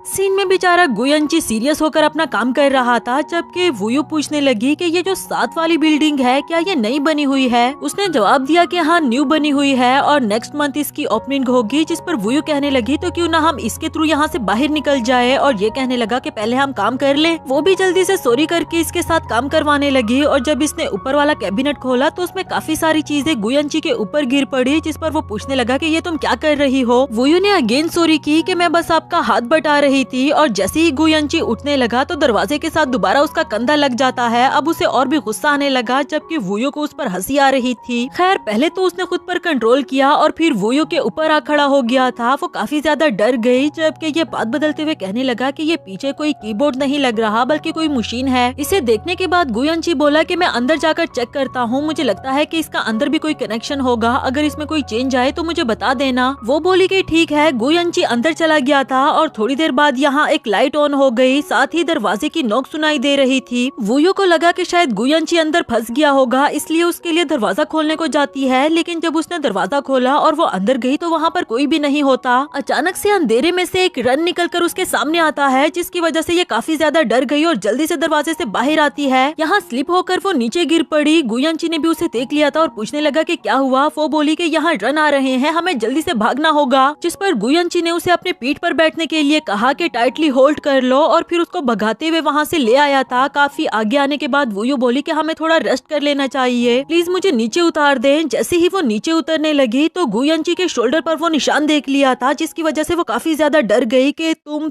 सीन में बेचारा गुयनची सीरियस होकर अपना काम कर रहा था, जबकि वूयू पूछने लगी कि ये जो 7 वाली बिल्डिंग है क्या ये नई बनी हुई है। उसने जवाब दिया कि हाँ न्यू बनी हुई है और नेक्स्ट मंथ इसकी ओपनिंग होगी। जिस पर वूयू कहने लगी तो क्यों ना हम इसके थ्रू यहाँ से बाहर निकल जाए, और ये कहने लगा कि पहले हम काम कर ले। वो भी जल्दी से सॉरी करके इसके साथ काम करवाने लगी और जब इसने ऊपर वाला कैबिनेट खोला तो उसमें काफी सारी चीजें गुयनची के ऊपर गिर पड़ी, जिस पर वो पूछने लगा कि ये तुम क्या कर रही हो। वूयू ने अगेन सॉरी की कि मैं बस आपका हाथ बटा रही थी, और जैसे ही गुयनची उठने लगा तो दरवाजे के साथ दोबारा उसका कंधा लग जाता है। अब उसे और भी गुस्सा आने लगा, जबकि वूयू को उस पर हंसी आ रही थी। खैर पहले तो उसने खुद पर कंट्रोल किया और फिर वूयू के ऊपर आ खड़ा हो गया था। वो काफी ज्यादा डर गई, जबकि ये बात बदलते हुए कहने लगा कि ये पीछे कोई कीबोर्ड नहीं लग रहा बल्कि कोई मशीन है। इसे देखने के बाद गुयनची बोला कि मैं अंदर जाकर चेक करता हूँ, मुझे लगता है कि इसका अंदर भी कोई कनेक्शन होगा, अगर इसमें कोई चेंज आए तो मुझे बता देना। वो बोली कि ठीक है। गुयनची अंदर चला गया था और थोड़ी देर बाद यहाँ एक लाइट ऑन हो गई, साथ ही दरवाजे की नोक सुनाई दे रही थी। वूयू को लगा कि शायद गुयनची अंदर फंस गया होगा, इसलिए उसके लिए दरवाजा खोलने को जाती है, लेकिन जब उसने दरवाजा खोला और वो अंदर गई तो वहाँ पर कोई भी नहीं होता। अचानक से अंधेरे में से एक रन निकलकर उसके सामने आता है, जिसकी वजह से ये काफी ज्यादा डर गई और जल्दी से दरवाजे से बाहर आती है। यहाँ स्लिप होकर वो नीचे गिर पड़ी। गुयनची ने भी उसे देख लिया था और पूछने लगा कि क्या हुआ। वो बोली कि यहाँ रन आ रहे हैं, हमें जल्दी से भागना होगा। जिस पर गुयनची ने उसे अपने पीठ पर बैठने के लिए कहा कि टाइटली होल्ड कर लो, और फिर उसको भगाते हुए वहाँ से ले आया था। काफी आगे आने के बाद वूयू बोली कि हमें थोड़ा रेस्ट कर लेना चाहिए, प्लीज मुझे नीचे उतार दें। जैसे ही वो नीचे उतरने लगी तो गुयनची के शोल्डर पर वो निशान देख लिया था, जिसकी वजह से वो काफी ज्यादा डर गई कि तुम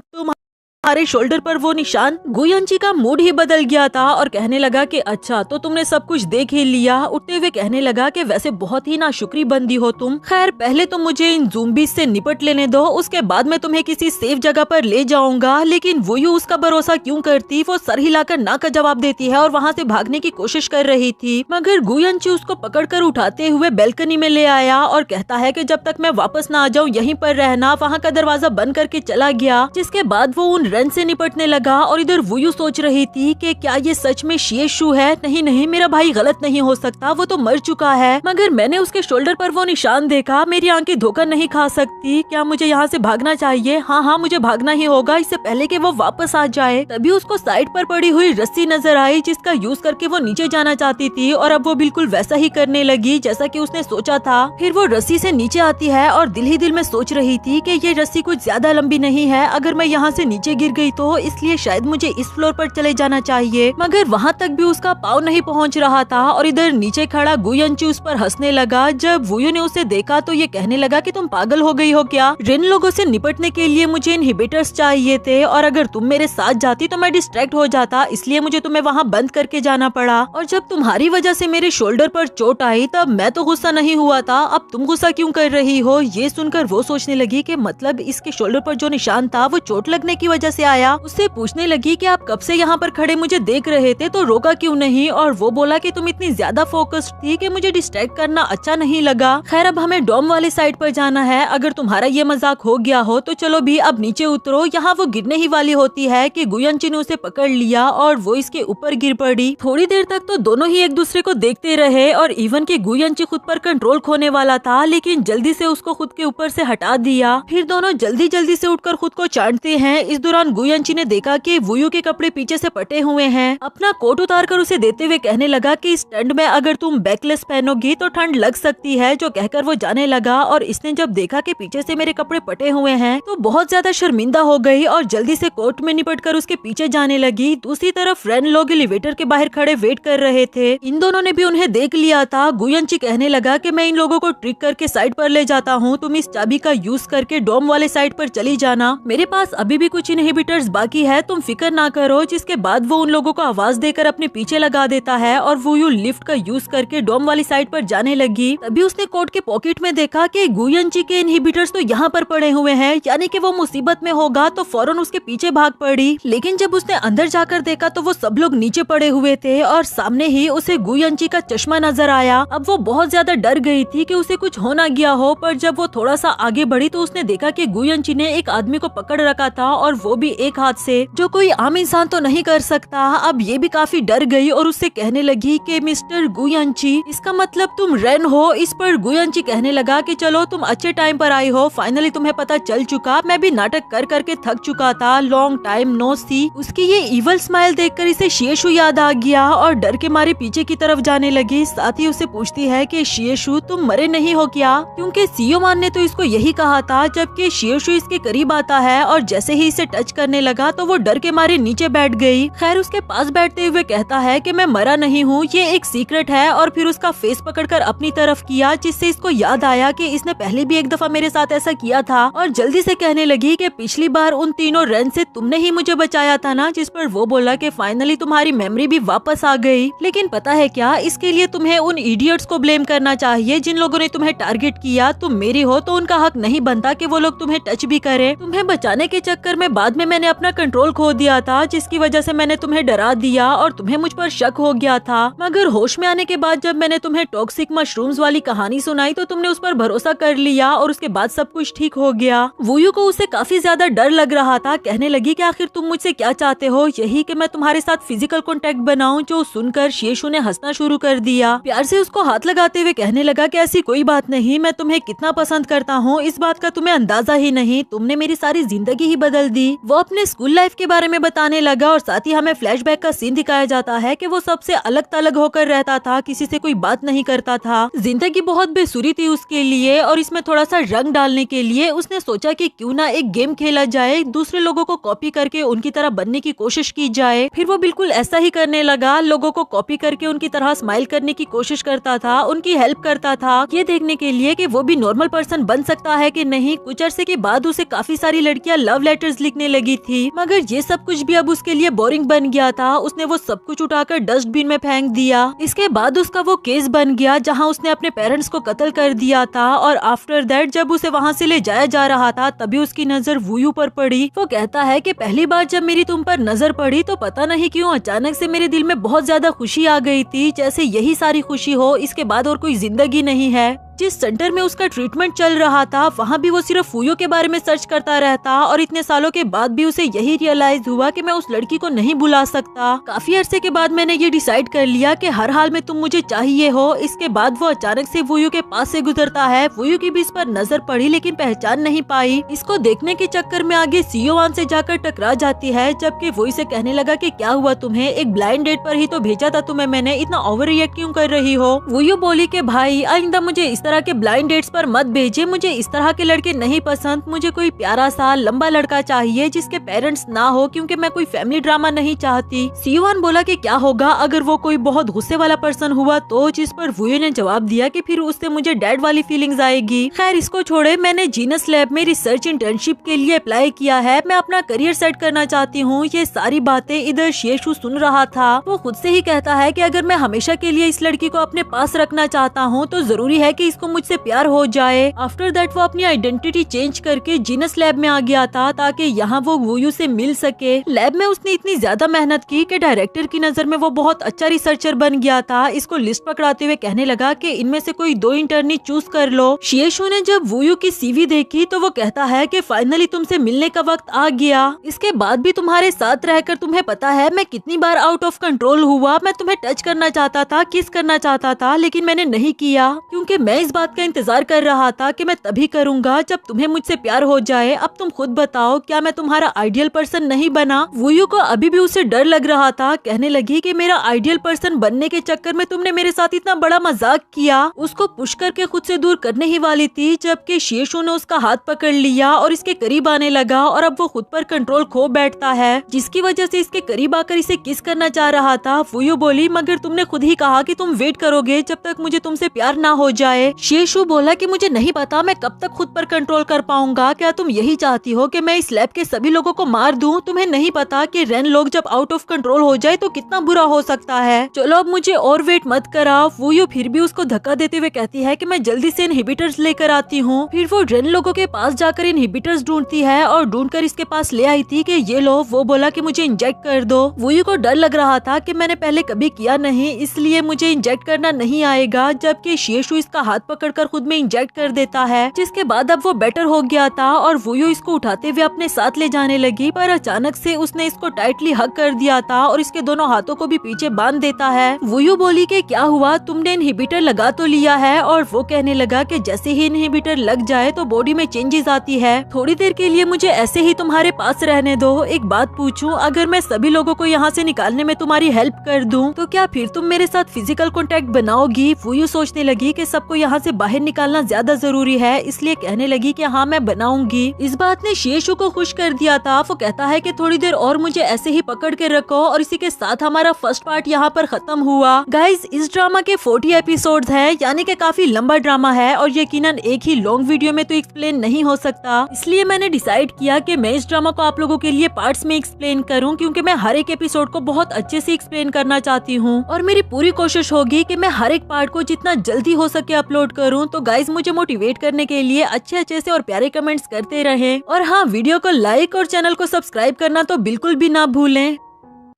हमारे शोल्डर पर वो निशान। गुयनची का मूड ही बदल गया था और कहने लगा कि अच्छा तो तुमने सब कुछ देख ही लिया। उठते हुए कहने लगा कि वैसे बहुत ही नाशुक्री बंदी हो तुम। खैर पहले तो मुझे इन ज़ॉम्बीज़ से निपट लेने दो, उसके बाद मैं तुम्हें किसी सेफ जगह पर ले जाऊंगा। लेकिन वूयू उसका भरोसा क्यों करती। वो सर हिलाकर ना का जवाब देती है और वहाँ से भागने की कोशिश कर रही थी, मगर गुयनची उसको पकड़कर उठाते हुए बैल्कनी में ले आया और कहता है कि जब तक मैं वापस ना आ जाऊँ यहीं पर रहना। वहाँ का दरवाजा बंद करके चला गया, जिसके बाद वो उन रेन से निपटने लगा और इधर वुयू सोच रही थी कि क्या ये सच में शिएशु है। नहीं नहीं, मेरा भाई गलत नहीं हो सकता, वो तो मर चुका है। मगर मैंने उसके शोल्डर पर वो निशान देखा, मेरी आंखें धोखा नहीं खा सकती। क्या मुझे यहाँ से भागना चाहिए? हाँ हाँ, मुझे भागना ही होगा इससे पहले कि वो वापस आ जाए। तभी उसको साइड पर पड़ी हुई रस्सी नजर आई जिसका यूज करके वो नीचे जाना चाहती थी और अब वो बिल्कुल वैसा ही करने लगी जैसा कि उसने सोचा था। फिर वो रस्सी से नीचे आती है और दिल ही दिल में सोच रही थी कि ये रस्सी कुछ ज्यादा लंबी नहीं है, अगर मैं यहाँ से नीचे गिर गई तो इसलिए शायद मुझे इस फ्लोर पर चले जाना चाहिए। मगर वहाँ तक भी उसका पाँव नहीं पहुँच रहा था और इधर नीचे खड़ा गुयंची उस पर हंसने लगा। जब वुयू ने उसे देखा तो ये कहने लगा कि तुम पागल हो गई हो क्या? रिन लोगों से निपटने के लिए मुझे इनहिबिटर्स चाहिए थे और अगर तुम मेरे साथ जाती तो मैं डिस्ट्रैक्ट हो जाता, इसलिए मुझे तुम्हें वहाँ बंद करके जाना पड़ा। और जब तुम्हारी वजह से मेरे शोल्डर पर चोट आई तब मैं तो गुस्सा नहीं हुआ था, अब तुम गुस्सा क्यों कर रही हो? ये सुनकर वो सोचने लगी कि मतलब इसके शोल्डर पर जो निशान था वो चोट लगने की वजह से आया। उससे पूछने लगी कि आप कब से यहाँ पर खड़े मुझे देख रहे थे तो रोका क्यों नहीं? और वो बोला कि तुम इतनी ज्यादा फोकस्ड थी कि मुझे डिस्ट्रैक्ट करना अच्छा नहीं लगा। खैर अब हमें डॉम वाले साइड पर जाना है, अगर तुम्हारा ये मजाक हो गया हो तो चलो भी अब नीचे उतरो। यहाँ वो गिरने ही वाली होती है कि गुयंची ने उसे पकड़ लिया और वो इसके ऊपर गिर पड़ी। थोड़ी देर तक तो दोनों ही एक दूसरे को देखते रहे और इवन कि गुयंची खुद पर कंट्रोल खोने वाला था लेकिन जल्दी से उसको खुद के ऊपर से हटा दिया। फिर दोनों जल्दी जल्दी से उठकर खुद को चाटते हैं। इस दौरान गुयंची ने देखा कि वुयू के कपड़े पीछे से पटे हुए हैं। अपना कोट उतार कर उसे देते हुए कहने लगा कि इस ठंड में अगर तुम बैकलेस पहनोगी तो ठंड लग सकती है। जो कहकर वो जाने लगा और इसने जब देखा कि पीछे से मेरे कपड़े पटे हुए हैं तो बहुत ज्यादा शर्मिंदा हो गई और जल्दी से कोट में निपट कर उसके पीछे जाने लगी। दूसरी तरफ रेन लोग एलिवेटर के बाहर खड़े वेट कर रहे थे। इन दोनों ने भी उन्हें देख लिया था। गुयंची कहने लगा कि मैं इन लोगों को ट्रिक करके साइड पर ले जाता हूँ, तुम इस चाबी का यूज करके डोम वाले साइड पर चली जाना, मेरे पास अभी भी कुछ इनहिबिटर्स बाकी है, तुम फिक्र ना करो। जिसके बाद वो उन लोगों को आवाज देकर अपने पीछे लगा देता है और वुयू लिफ्ट का यूज करके डोम वाली साइड पर जाने लगी। तभी उसने कोट के पॉकेट में देखा कि गुयंची के इनहिबिटर्स तो यहाँ पर पड़े हुए हैं, यानी कि वो मुसीबत में होगा, तो फौरन उसके पीछे भाग पड़ी। लेकिन जब उसने अंदर जाकर देखा तो वो सब लोग नीचे पड़े हुए थे और सामने ही उसे गुयंची का चश्मा नजर आया। अब वो बहुत ज्यादा डर गई थी कि उसे कुछ हो ना गया हो, पर जब वो थोड़ा सा आगे बढ़ी तो उसने देखा कि गुयंची ने एक आदमी को पकड़ रखा था और वो भी एक हाथ से, जो कोई आम इंसान तो नहीं कर सकता। अब ये भी काफी डर गई और उससे कहने लगी कि मिस्टर गुयंची, इसका मतलब तुम रेन हो? इस पर गुयंची कहने लगा कि चलो तुम अच्छे टाइम पर आई हो, फाइनली तुम्हें पता चल चुका, मैं भी नाटक कर करके थक चुका था, लॉन्ग टाइम नो सी। उसकी ये इवल स्माइल देखकर इसे शिएशु याद आ गया और डर के मारे पीछे की तरफ जाने लगी। साथ ही उसे पूछती है कि शिएशु तुम मरे नहीं हो क्या? क्योंकि सियोमान ने तो इसको यही कहा था। जबकि शिएशु इसके करीब आता है और जैसे ही इसे टच करने लगा तो वो डर के मारे नीचे बैठ गई। खैर उसके पास बैठते हुए कहता है कि मैं मरा नहीं हूँ, ये एक सीक्रेट है, और फिर उसका फेस पकड़कर अपनी तरफ किया जिससे इसको याद आया कि इसने पहले भी एक दफा मेरे साथ ऐसा किया था। और जल्दी से कहने लगी कि पिछली बार उन तीनों रेन से तुमने ही मुझे बचाया था ना? जिस पर वो बोला कि फाइनली तुम्हारी मेमोरी भी वापस आ गई, लेकिन पता है क्या, इसके लिए तुम्हें उन इडियट्स को ब्लेम करना चाहिए जिन लोगों ने तुम्हें टारगेट किया। तुम मेरी हो तो उनका हक नहीं बनता कि वो लोग तुम्हें टच भी करें। तुम्हें बचाने के चक्कर में बाद में मैंने अपना कंट्रोल खो दिया था, जिसकी वजह से मैंने तुम्हें डरा दिया और तुम्हें मुझ पर शक हो गया था। मगर होश में आने के बाद जब मैंने तुम्हें टॉक्सिक मशरूम्स वाली कहानी सुनाई तो तुमने उस पर भरोसा कर लिया और उसके बाद सब कुछ ठीक हो गया। वुयू को उससे काफी ज्यादा डर लग रहा था। कहने लगी कि आखिर तुम मुझसे क्या चाहते हो? यही कि मैं तुम्हारे साथ फिजिकल कांटेक्ट बनाऊं। जो सुनकर शिएशु ने हंसना शुरू कर दिया। प्यार से उसको हाथ लगाते हुए कहने लगा कि ऐसी कोई बात नहीं, मैं तुम्हें कितना पसंद करता हूँ इस बात का तुम्हें अंदाजा ही नहीं, तुमने मेरी सारी जिंदगी ही बदल दी। वो अपने स्कूल लाइफ के बारे में बताने लगा और साथ ही हमें फ्लैशबैक का सीन दिखाया जाता है कि वो सबसे अलग थलग होकर रहता था, किसी से कोई बात नहीं करता था। जिंदगी बहुत बेसुरी थी उसके लिए और इसमें थोड़ा सा रंग डालने के लिए उसने सोचा कि क्यों ना एक गेम खेला जाए, दूसरे लोगों को कॉपी करके उनकी तरह बनने की कोशिश की जाए। फिर वो बिल्कुल ऐसा ही करने लगा, लोगों को कॉपी करके उनकी तरह स्माइल करने की कोशिश करता था, उनकी हेल्प करता था, ये देखने के लिए कि वो भी नॉर्मल पर्सन बन सकता है कि नहीं। कुछ अरसे के बाद उसे काफी सारी लड़कियां लव लेटर्स लिखने लगी थी, मगर ये सब कुछ भी अब उसके लिए बोरिंग बन गया था। उसने वो सब कुछ उठाकर डस्टबिन में फेंक दिया। इसके बाद उसका वो केस बन गया जहाँ उसने अपने पेरेंट्स को कत्ल कर दिया था और आफ्टर दैट जब उसे वहाँ से ले जाया जा रहा था तभी उसकी नजर वुयू पर पड़ी। वो कहता है कि पहली बार जब मेरी तुम पर नजर पड़ी तो पता नहीं क्यों अचानक से मेरे दिल में बहुत ज्यादा खुशी आ गई थी, जैसे यही सारी खुशी हो, इसके बाद और कोई जिंदगी नहीं है। जिस सेंटर में उसका ट्रीटमेंट चल रहा था वहाँ भी वो सिर्फ फूयो के बारे में सर्च करता रहता और इतने सालों के बाद भी उसे यही रियलाइज हुआ कि मैं उस लड़की को नहीं भुला सकता। काफी अरसे के बाद मैंने ये डिसाइड कर लिया कि हर हाल में तुम मुझे चाहिए हो। इसके बाद वो अचानक से वूयू के पास से गुजरता है। वूयू की भी इस पर नजर पड़ी लेकिन पहचान नहीं पाई। इसको देखने के चक्कर में आगे सियोवान से जाकर टकरा जाती है, जबकि वो इसे कहने लगा कि क्या हुआ तुम्हें, एक ब्लाइंड डेट पर ही तो भेजा था तुम्हें मैंने, इतना ओवर रिएक्ट क्यों कर रही हो। वूयू बोली कि भाई आइंदा मुझे इस तरह के ब्लाइंड डेट्स पर मत भेजे, मुझे इस तरह के लड़के नहीं पसंद, मुझे कोई प्यारा सा लंबा लड़का चाहिए जिसके पेरेंट्स ना हो, क्योंकि मैं कोई फैमिली ड्रामा नहीं चाहती। सियोवान बोला कि क्या होगा अगर वो कोई बहुत गुस्से वाला पर्सन हुआ तो, जिस पर वूयू ने जवाब दिया कि फिर उससे मुझे डैड वाली फीलिंग्स आएगी। खैर इसको छोड़े, मैंने जीनस लैब में रिसर्च इंटर्नशिप के लिए अप्लाई किया है, मैं अपना करियर सेट करना चाहती हूँ। ये सारी बातें इधर शिएशु सुन रहा था। वो खुद से ही कहता है कि अगर मैं हमेशा के लिए इस लड़की को अपने पास रखना चाहता हूँ तो जरूरी है कि इसको मुझसे प्यार हो जाए। आफ्टर दैट वो अपनी आइडेंटिटी चेंज करके जीनस लैब में आ गया था ताकि यहाँ वो वूयू से मिल सके। लैब में उसने इतनी ज्यादा मेहनत की कि डायरेक्टर की नजर में वो बहुत अच्छा रिसर्चर बन गया था। इसको लिस्ट पकड़ाते हुए कहने लगा कि इनमें से कोई 2 इंटर्नी चूज कर लो। शिएशु ने जब वूयू की सीवी देखी तो वो कहता है कि फाइनली तुमसे मिलने का वक्त आ गया। इसके बाद भी तुम्हारे साथ रहकर तुम्हें पता है मैं कितनी बार आउट ऑफ कंट्रोल हुआ। मैं तुम्हें टच करना चाहता था, किस करना चाहता था, लेकिन मैंने नहीं किया क्योंकि मैं इस बात का इंतजार कर रहा था कि मैं तभी करूंगा जब तुम्हें मुझसे प्यार हो जाए। अब तुम खुद बताओ, क्या मैं तुम्हारा आइडियल पर्सन नहीं बना। वूयू को अभी भी उसे डर लग रहा था। कहने लगी कि मेरा आइडियल पर्सन बनने के चक्कर में तुमने मेरे साथ इतना बड़ा मजाक किया। उसको पुश करके खुद से दूर करने ही वाली थी, जबकि शिएशु ने उसका हाथ पकड़ लिया और इसके करीब आने लगा और अब वो खुद पर कंट्रोल खो बैठता है, जिसकी वजह से इसके करीब आकर इसे किस करना चाह रहा था। वूयू बोली मगर तुमने खुद ही कहा कि तुम वेट करोगे जब तक मुझे तुमसे प्यार ना हो जाए। शिएशु बोला कि मुझे नहीं पता मैं कब तक खुद पर कंट्रोल कर पाऊंगा। क्या तुम यही चाहती हो कि मैं इस लैब के सभी लोगों को मार दूं? तुम्हें नहीं पता कि रेन लोग जब आउट ऑफ कंट्रोल हो जाए तो कितना बुरा हो सकता है। चलो अब मुझे और वेट मत कराओ। वूयू फिर भी उसको धक्का देते हुए कहती है कि मैं जल्दी से इनहिबिटर्स लेकर आती हूँ। फिर वो रेन लोगों के पास जाकर इनहिबिटर्स ढूंढती है और ढूंढकर इसके पास ले आई थी कि ये लो। वो बोला कि मुझे इंजेक्ट कर दो। वूयू को डर लग रहा था कि मैंने पहले कभी किया नहीं इसलिए मुझे इंजेक्ट करना नहीं आएगा, जबकि शिएशु इसका हाथ पकड़कर खुद में इंजेक्ट कर देता है, जिसके बाद अब वो बेटर हो गया था और वूयू इसको उठाते हुए अपने साथ ले जाने लगी। पर अचानक से उसने इसको टाइटली हग कर दिया था और इसके दोनों हाथों को भी पीछे बांध देता है। वूयू बोली कि क्या हुआ, तुमने इनहिबिटर लगा तो लिया है? और वो कहने लगा कि जैसे ही इनहिबिटर लग जाए तो बॉडी में चेंजेस आती है, थोड़ी देर के लिए मुझे ऐसे ही तुम्हारे पास रहने दो। एक बात पूछूं, अगर मैं सभी लोगों को यहाँ से निकालने में तुम्हारी हेल्प कर दूं तो क्या फिर तुम मेरे साथ फिजिकल कांटेक्ट बनाओगी? वूयू सोचने लगी कि सबको यहाँ से बाहर निकालना ज्यादा जरूरी है, इसलिए कहने लगी कि हाँ मैं बनाऊंगी। इस बात ने शिएशु को खुश कर दिया था। वो कहता है कि थोड़ी देर और मुझे ऐसे ही पकड़ के रखो और इसी के साथ हमारा फर्स्ट पार्ट यहाँ पर खत्म हुआ। गाइज इस ड्रामा के 40 एपिसोड्स हैं, यानी कि काफी लंबा ड्रामा है और यकीनन एक ही लॉन्ग वीडियो में तो एक्सप्लेन नहीं हो सकता, इसलिए मैंने डिसाइड किया कि मैं इस ड्रामा को आप लोगों के लिए पार्ट्स में एक्सप्लेन करूं, क्योंकि मैं हर एक एपिसोड को बहुत अच्छे से एक्सप्लेन करना चाहती हूं और मेरी पूरी कोशिश होगी कि मैं हर एक पार्ट को जितना जल्दी हो सके अपलोड करूं। तो गाइज मुझे मोटिवेट करने के लिए अच्छे से और प्यारे कमेंट्स करते रहें और हाँ, वीडियो को लाइक और चैनल को सब्सक्राइब करना तो बिल्कुल भी ना भूलें।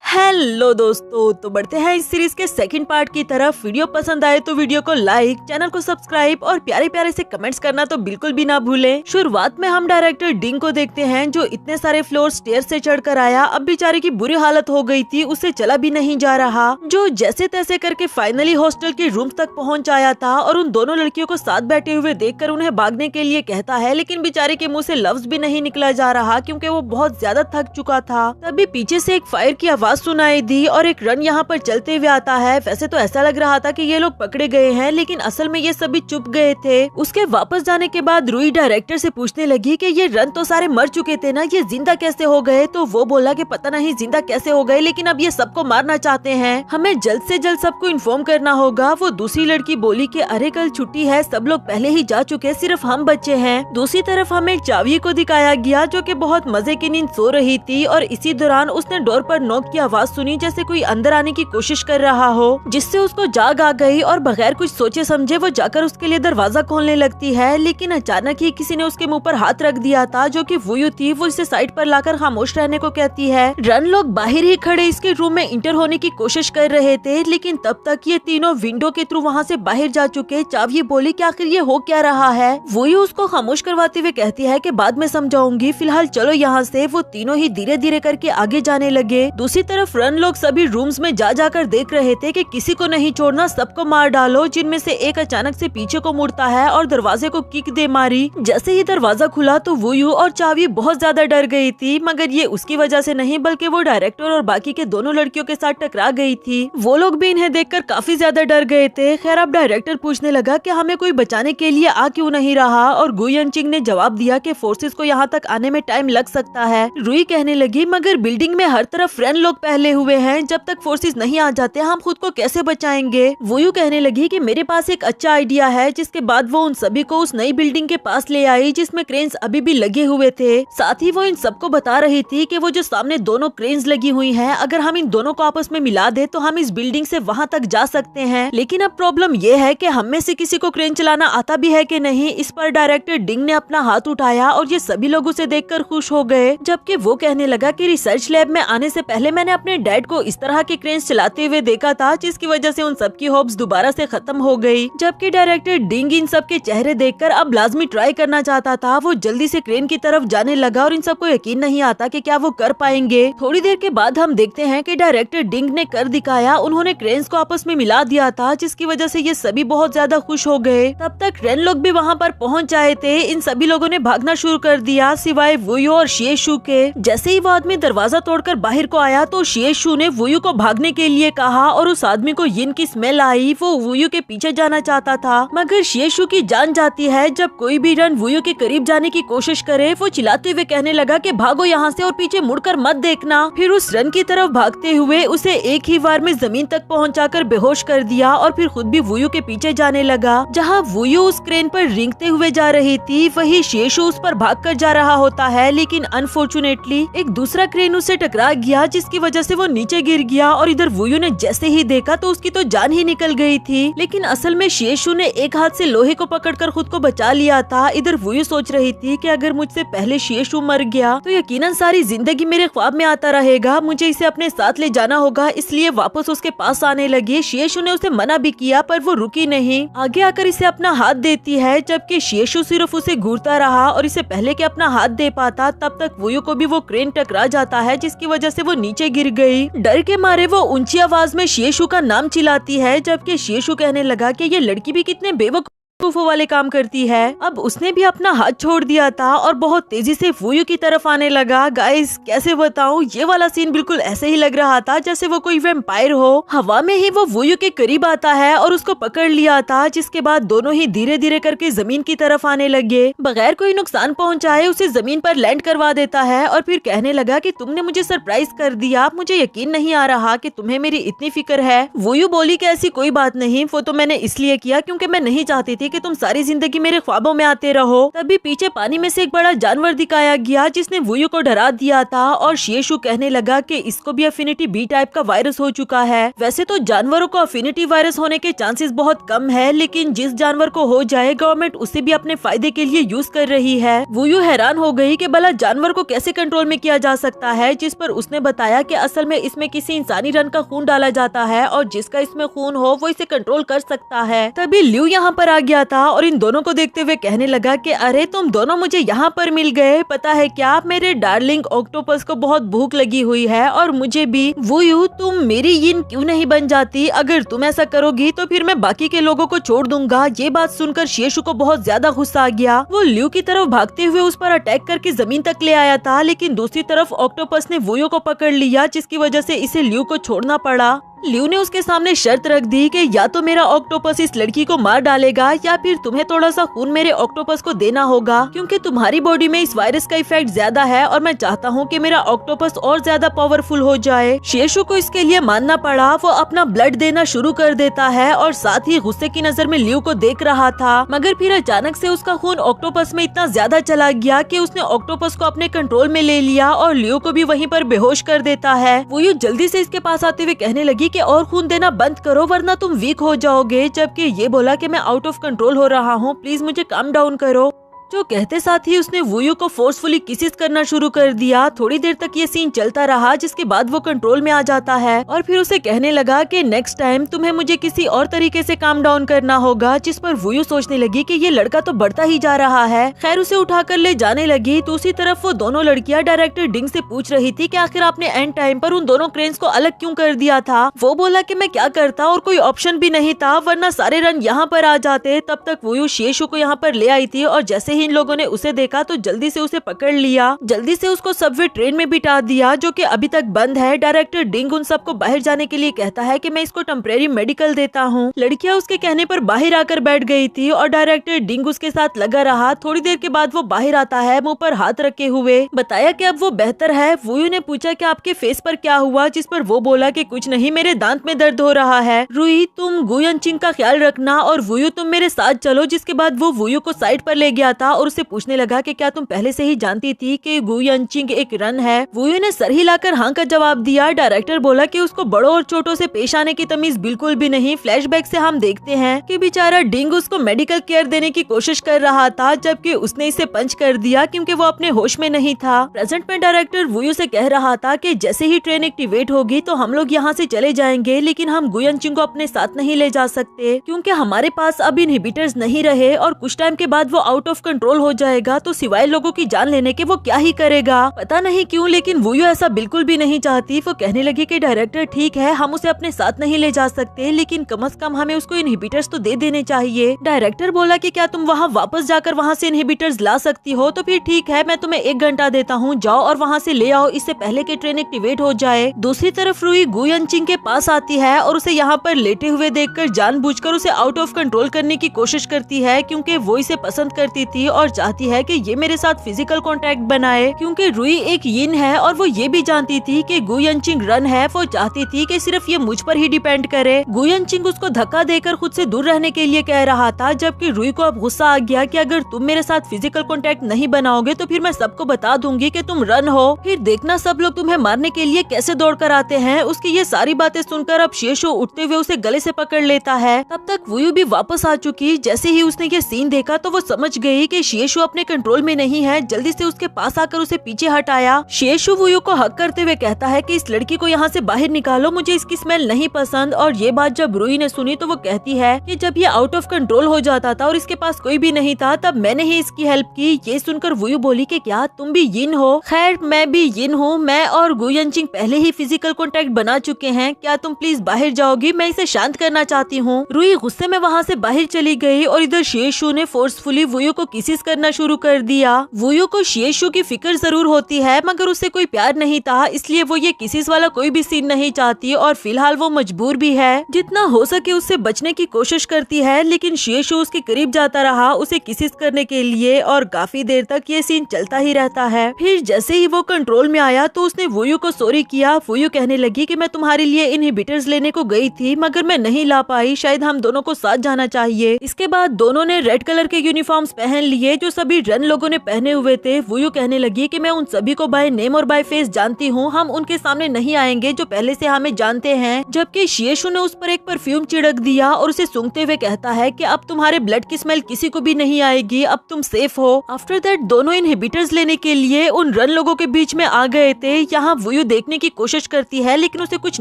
हेलो दोस्तों, तो बढ़ते हैं इस सीरीज के सेकंड पार्ट की तरफ। वीडियो पसंद आए तो वीडियो को लाइक, चैनल को सब्सक्राइब और प्यारे प्यारे से कमेंट्स करना तो बिल्कुल भी ना भूलें। शुरुआत में हम डायरेक्टर डिंग को देखते हैं जो इतने सारे फ्लोर स्टेयर से चढ़कर आया। अब बेचारे की बुरी हालत हो गई थी, उससे चला भी नहीं जा रहा, जो जैसे तैसे करके फाइनली हॉस्टल के रूम तक पहुँच आया था और उन दोनों लड़कियों को साथ बैठे हुए देखकर उन्हें भागने के लिए कहता है, लेकिन बेचारे के मुँह से लफ्ज भी नहीं निकला जा रहा क्योंकि वो बहुत ज्यादा थक चुका था। तभी पीछे से एक फायर की आवाज सुनाई दी और एक रन यहाँ पर चलते हुए आता है। वैसे तो ऐसा लग रहा था कि ये लोग पकड़े गए हैं, लेकिन असल में ये सभी चुप गए थे। उसके वापस जाने के बाद रूई डायरेक्टर से पूछने लगी कि ये रन तो सारे मर चुके थे ना, ये जिंदा कैसे हो गए? तो वो बोला कि पता नहीं जिंदा कैसे हो गए, लेकिन अब ये सबको मारना चाहते हैं, हमें जल्द से जल्द सबको इन्फॉर्म करना होगा। वो दूसरी लड़की बोली कि अरे कल छुट्टी है, सब लोग पहले ही जा चुके, सिर्फ हम बच्चे हैं। दूसरी तरफ हमें एक चावी को दिखाया गया जो कि बहुत मजे की नींद सो रही थी और इसी दौरान उसने डोर पर नॉक की आवाज सुनी जैसे कोई अंदर आने की कोशिश कर रहा हो, जिससे उसको जाग आ गई और बगैर कुछ सोचे समझे वो जाकर उसके लिए दरवाजा खोलने लगती है। लेकिन अचानक ही किसी ने उसके मुंह पर हाथ रख दिया था, जो कि वुयू थी। वो इसे साइड पर लाकर खामोश रहने को कहती है। रन लोग बाहर ही खड़े इसके रूम में इंटर होने की कोशिश कर रहे थे, लेकिन तब तक ये तीनों विंडो के थ्रू वहाँ से बाहर जा चुके। चावी बोली कि आखिर ये हो क्या रहा है। वुयू उसको खामोश करवाते हुए कहती है कि बाद में समझाऊंगी, फिलहाल चलो यहाँ से। वो तीनों ही धीरे धीरे करके आगे जाने लगे। दूसरी तरफ रन लोग सभी रूम्स में जा जाकर देख रहे थे कि किसी को नहीं छोड़ना, सबको मार डालो। जिनमें से एक अचानक से पीछे को मुड़ता है और दरवाजे को किक दे मारी। जैसे ही दरवाजा खुला तो वुयू और चावी बहुत ज्यादा डर गई थी, मगर ये उसकी वजह से नहीं बल्कि वो डायरेक्टर और बाकी के दोनों लड़कियों के साथ टकरा गई थी। वो लोग भी इन्हें देखकर काफी ज्यादा डर गए थे। खैर अब डायरेक्टर पूछने लगा कि हमें कोई बचाने के लिए आ क्यों नहीं रहा, और गुयन चिंग ने जवाब दिया कि फोर्सेस को यहाँ तक आने में टाइम लग सकता है। रुई कहने लगी, मगर बिल्डिंग में हर तरफ फ्रेंड लोग पहले हुए हैं, जब तक फोर्सेस नहीं आ जाते हम खुद को कैसे बचाएंगे। वुयू कहने लगी कि मेरे पास एक अच्छा आइडिया है। जिसके बाद वो उन सभी को उस नई बिल्डिंग के पास ले आई जिसमें क्रेन्स अभी भी लगे हुए थे। साथ ही वो इन सबको बता रही थी कि वो जो सामने दोनों क्रेन्स लगी हुई हैं, अगर हम इन दोनों को आपस में मिला दे तो हम इस बिल्डिंग से वहाँ तक जा सकते हैं। लेकिन अब प्रॉब्लम ये है कि हम में से किसी को क्रेन चलाना आता भी है कि नहीं। इस पर डायरेक्टर डिंग ने अपना हाथ उठाया और ये सभी लोग उसे देखकर खुश हो गए। जबकि वो कहने लगा कि रिसर्च लैब में आने से पहले मैंने अपने डैड को इस तरह के क्रेन्स चलाते हुए देखा था, जिसकी वजह से उन सबकी होप्स दोबारा से खत्म हो गई। जबकि डायरेक्टर डिंग इन सब के चेहरे देखकर अब लाजमी ट्राई करना चाहता था। वो जल्दी से क्रेन की तरफ जाने लगा और इन सबको यकीन नहीं आता कि क्या वो कर पाएंगे। थोड़ी देर के बाद हम देखते हैं कि डायरेक्टर डिंग ने कर दिखाया। उन्होंने क्रेन्स को आपस में मिला दिया था, जिसकी वजह से ये सभी बहुत ज्यादा खुश हो गए। तब तक रेन लोग भी वहाँ पर पहुँच जाए थे। इन सभी लोगों ने भागना शुरू कर दिया सिवाय वुयू और शिएशु के। जैसे ही वो आदमी दरवाजा तोड़कर बाहर को आया तो शिएशु ने वुयू को भागने के लिए कहा और उस आदमी को यिन की स्मेल आई। वो वुयू के पीछे जाना चाहता था, मगर शिएशु की जान जाती है। जब कोई भी रन वुयू के करीब जाने की कोशिश करे, वो चिल्लाते हुए कहने लगा कि भागो यहाँ से और पीछे मुड़कर मत देखना। फिर उस रन की तरफ भागते हुए उसे एक ही बार में जमीन तक पहुँचाकर बेहोश कर दिया और फिर खुद भी वुयू के पीछे जाने लगा। जहाँ वुयू उस क्रेन पर रेंगते हुए जा रही थी, वही शिएशु उस पर भागकर जा रहा होता है। लेकिन अनफॉर्चुनेटली एक दूसरा क्रेन उससे टकरा गया, जिसकी वजह से वो नीचे गिर गया। और इधर वुयू ने जैसे ही देखा तो उसकी तो जान ही निकल गई थी। लेकिन असल में शिएशु ने एक हाथ से लोहे को पकड़कर खुद को बचा लिया था। इधर वुयू सोच रही थी कि अगर मुझसे पहले शिएशु मर गया तो यकीनन सारी जिंदगी मेरे ख्वाब में आता रहेगा। मुझे इसे अपने साथ ले जाना होगा, इसलिए वापस उसके पास आने लगी। शिएशु ने उसे मना भी किया पर वो रुकी नहीं, आगे आकर इसे अपना हाथ देती है। जबकि शिएशु सिर्फ उसे घूरता रहा और इसे पहले के अपना हाथ दे पाता, तब तक वुयू को भी वो क्रेन टकरा जाता है, जिसकी वजह से वो नीचे गिर गई। डर के मारे वो ऊंची आवाज में शिएशु का नाम चिल्लाती है। जबकि शिएशु कहने लगा कि ये लड़की भी कितने बेवकूफ वाले काम करती है। अब उसने भी अपना हाथ छोड़ दिया था और बहुत तेजी से वुयू की तरफ आने लगा। गाइस कैसे बताऊं, ये वाला सीन बिल्कुल ऐसे ही लग रहा था जैसे वो कोई वैम्पायर हो। हवा में ही वो वुयू के करीब आता है और उसको पकड़ लिया था, जिसके बाद दोनों ही धीरे धीरे करके जमीन की तरफ आने लगे। बगैर कोई नुकसान पहुंचाए उसे जमीन पर लैंड करवा देता है और फिर कहने लगा कि तुमने मुझे सरप्राइज कर दिया। मुझे यकीन नहीं आ रहा कि तुम्हें मेरी इतनी फिक्र है। वुयू बोली कि ऐसी कोई बात नहीं, वो तो मैंने इसलिए किया क्योंकि मैं नहीं चाहती थी कि तुम सारी जिंदगी मेरे ख्वाबों में आते रहो। तभी पीछे पानी में से एक बड़ा जानवर दिखाया गया, जिसने वुयू को डरा दिया था। और शिएशु कहने लगा कि इसको भी अफिनिटी बी टाइप का वायरस हो चुका है। वैसे तो जानवरों को अफिनिटी वायरस होने के चांसेस बहुत कम है, लेकिन जिस जानवर को हो जाए गवर्नमेंट उसे भी अपने फायदे के लिए यूज कर रही है। वुयू हैरान हो गई कि भला जानवर को कैसे कंट्रोल में किया जा सकता है, जिस पर उसने बताया कि असल में इसमें किसी इंसानी रन का खून डाला जाता है और जिसका इसमें खून हो वो इसे कंट्रोल कर सकता है। तभी ल्यू यहाँ पर आ गया था और इन दोनों को देखते हुए कहने लगा कि अरे तुम दोनों मुझे यहाँ पर मिल गए। पता है क्या, मेरे डार्लिंग ऑक्टोपस को बहुत भूख लगी हुई है और मुझे भी। वुयू तुम मेरी यिन क्यों नहीं बन जाती? अगर तुम ऐसा करोगी तो फिर मैं बाकी के लोगों को छोड़ दूंगा। ये बात सुनकर शिएशु को बहुत ज्यादा गुस्सा आ गया। वो ल्यू की तरफ भागते हुए उस पर अटैक करके जमीन तक ले आया था, लेकिन दूसरी तरफ ऑक्टोपस ने वुयू को पकड़ लिया, जिसकी वजह से इसे ल्यू को छोड़ना पड़ा। लियू ने उसके सामने शर्त रख दी कि या तो मेरा ऑक्टोपस इस लड़की को मार डालेगा या फिर तुम्हें थोड़ा सा खून मेरे ऑक्टोपस को देना होगा, क्योंकि तुम्हारी बॉडी में इस वायरस का इफेक्ट ज्यादा है और मैं चाहता हूँ कि मेरा ऑक्टोपस और ज्यादा पावरफुल हो जाए। शिएशु को इसके लिए मानना पड़ा। वो अपना ब्लड देना शुरू कर देता है और साथ ही गुस्से की नजर में लियू को देख रहा था, मगर फिर अचानक से उसका खून ऑक्टोपस में इतना ज्यादा चला गया कि उसने ऑक्टोपस को अपने कंट्रोल में ले लिया और लियू को भी वहीं पर बेहोश कर देता है। वो यू जल्दी से इसके पास आते हुए कहने लगी कि और खून देना बंद करो वरना तुम वीक हो जाओगे, जबकि ये बोला कि मैं आउट ऑफ कंट्रोल हो रहा हूँ, प्लीज मुझे काम डाउन करो। जो कहते साथ ही उसने वुयू को फोर्सफुली किसिस करना शुरू कर दिया। थोड़ी देर तक ये सीन चलता रहा, जिसके बाद वो कंट्रोल में आ जाता है और फिर उसे कहने लगा कि नेक्स्ट टाइम तुम्हें मुझे किसी और तरीके से काम डाउन करना होगा, जिस पर वुयू सोचने लगी कि ये लड़का तो बढ़ता ही जा रहा है। खैर उसे उठाकर ले जाने लगी। दूसरी तरफ वो दोनों लड़कियां डायरेक्टर डिंग से पूछ रही थी कि आखिर आपने एंड टाइम पर उन दोनों क्रेन्स को अलग क्यों कर दिया था। वो बोला कि मैं क्या करता और कोई ऑप्शन भी नहीं था, वरना सारे रन यहाँ पर आ जाते। तब तक वुयू शिएशु को यहाँ पर ले आई थी और जैसे ही इन लोगों ने उसे देखा तो जल्दी से उसे पकड़ लिया, जल्दी से उसको सबवे ट्रेन में बिठा दिया जो कि अभी तक बंद है। डायरेक्टर डिंग उन सबको बाहर जाने के लिए कहता है कि मैं इसको टेम्परेरी मेडिकल देता हूँ। लड़कियां उसके कहने पर बाहर आकर बैठ गई थी और डायरेक्टर डिंग उसके साथ लगा रहा। थोड़ी देर के बाद वो बाहर आता है मुंह पर हाथ रखे हुए, बताया कि अब वो बेहतर है। वुयू ने पूछा कि आपके फेस पर क्या हुआ, जिस पर वो बोला कि कुछ नहीं, मेरे दांत में दर्द हो रहा है। रुई तुम गुयनचिंग का ख्याल रखना और वुयू तुम मेरे साथ चलो। जिसके बाद वो वुयू को साइड पर ले गया था और उसे पूछने लगा कि क्या तुम पहले से ही जानती थी कि गुयनचिंग एक रन है। वुयू ने सर हिलाकर हाँ का जवाब दिया। डायरेक्टर बोला कि उसको बड़ों और छोटों से पेश आने की तमीज बिल्कुल भी नहीं। फ्लैशबैक से हम देखते हैं कि बेचारा डिंग उसको मेडिकल केयर देने की कोशिश कर रहा था, जबकि उसने इसे पंच कर दिया क्योंकि वो अपने होश में नहीं था। प्रेजेंट में डायरेक्टर वुयू से कह रहा था कि जैसे ही ट्रेन एक्टिवेट होगी तो हम लोग यहाँ से चले जाएंगे, लेकिन हम गुयनचिंग को अपने साथ नहीं ले जा सकते क्योंकि हमारे पास अब इनहिबिटर्स नहीं रहे और कुछ टाइम के बाद वो आउट ऑफ कंट्रोल हो जाएगा, तो सिवाय लोगों की जान लेने के वो क्या ही करेगा। पता नहीं क्यों लेकिन वुयू ऐसा बिल्कुल भी नहीं चाहती। वो कहने लगी कि डायरेक्टर ठीक है, हम उसे अपने साथ नहीं ले जा सकते, लेकिन कम से कम हमें उसको इनहिबिटर्स तो दे देने चाहिए। डायरेक्टर बोला कि क्या तुम वहाँ वापस जाकर वहाँ से इनहिबिटर्स ला सकती हो? तो फिर ठीक है, मैं तुम्हें 1 घंटा देता हूँ, जाओ और वहाँ से ले आओ, इससे पहले कि ट्रेन एक्टिवेट हो जाए। दूसरी तरफ रुई गुयनचिंग के पास आती है और उसे यहाँ पर लेटे हुए देखकर जानबूझकर उसे आउट ऑफ कंट्रोल करने की कोशिश करती है, क्योंकि वो इसे पसंद करती थी और चाहती है कि ये मेरे साथ फिजिकल कांटेक्ट बनाए, क्योंकि रुई एक यिन है और वो ये भी जानती थी कि गुयनचिंग रन है। वो चाहती थी कि सिर्फ ये मुझ पर ही डिपेंड करे। गुयनचिंग उसको धक्का देकर खुद से दूर रहने के लिए कह रहा था, जबकि रुई को अब गुस्सा आ गया कि अगर तुम मेरे साथ फिजिकल कांटेक्ट नहीं बनाओगे तो फिर मैं सबको बता दूंगी कि तुम रन हो, फिर देखना सब लोग तुम्हें मारने के लिए कैसे दौड़ कर आते हैं। उसकी ये सारी बातें सुनकर अब शिएशु उठते हुए उसे गले से पकड़ लेता है। तब तक वुयू भी वापस आ चुकी। जैसे ही उसने ये सीन देखा तो वो समझ गई कि शिएशु अपने कंट्रोल में नहीं है। जल्दी से उसके पास आकर उसे पीछे हटाया। शिएशु वुयू को हक करते हुए कहता है कि इस लड़की को यहाँ से बाहर निकालो, मुझे इसकी स्मेल नहीं पसंद। और ये बात जब रुई ने सुनी तो वो कहती है कि जब ये आउट ऑफ कंट्रोल हो जाता था और इसके पास कोई भी नहीं था तब मैंने ही इसकी हेल्प की। ये सुनकर वुयू बोली कि क्या तुम भी यिन हो? खैर मैं भी यिन हूँ, मैं और गुयनचिंग पहले ही फिजिकल कांटेक्ट बना चुके हैं, क्या तुम प्लीज बाहर जाओगी? मैं इसे शांत करना चाहती हूँ। रुई गुस्से में वहाँ से बाहर चली गई और इधर शिएशु ने फोर्सफुली वुयू को किसिस करना शुरू कर दिया। वुयू को शिएशु की फिक्र जरूर होती है मगर उससे कोई प्यार नहीं था, इसलिए वो ये किसिस वाला कोई भी सीन नहीं चाहती और फिलहाल वो मजबूर भी है। जितना हो सके उससे बचने की कोशिश करती है, लेकिन शिएशु उसके करीब जाता रहा उसे किसिस करने के लिए और काफी देर तक ये सीन चलता ही रहता है। फिर जैसे ही वो कंट्रोल में आया तो उसने वुयू को सॉरी किया। वुयू कहने लगी कि मैं तुम्हारे लिए इनहिबिटर्स लेने को गई थी मगर मैं नहीं ला पाई, शायद हम दोनों को साथ जाना चाहिए। इसके बाद दोनों ने रेड कलर के यूनिफॉर्म्स पहन लिए जो सभी रन लोगों ने पहने हुए थे। वुयू कहने लगी कि मैं उन सभी को बाय नेम और बाय फेस जानती हूँ, हम उनके सामने नहीं आएंगे जो पहले से हमें जानते हैं। जबकि शिएशु ने उस पर एक परफ्यूम छिड़क दिया और उसे सूंघते हुए कहता है कि अब तुम्हारे ब्लड की स्मेल किसी को भी नहीं आएगी, अब तुम सेफ हो। आफ्टर दैट दोनों इनहिबिटर्स लेने के लिए उन रन लोगों के बीच में आ गए थे। यहाँ वुयू देखने की कोशिश करती है लेकिन उसे कुछ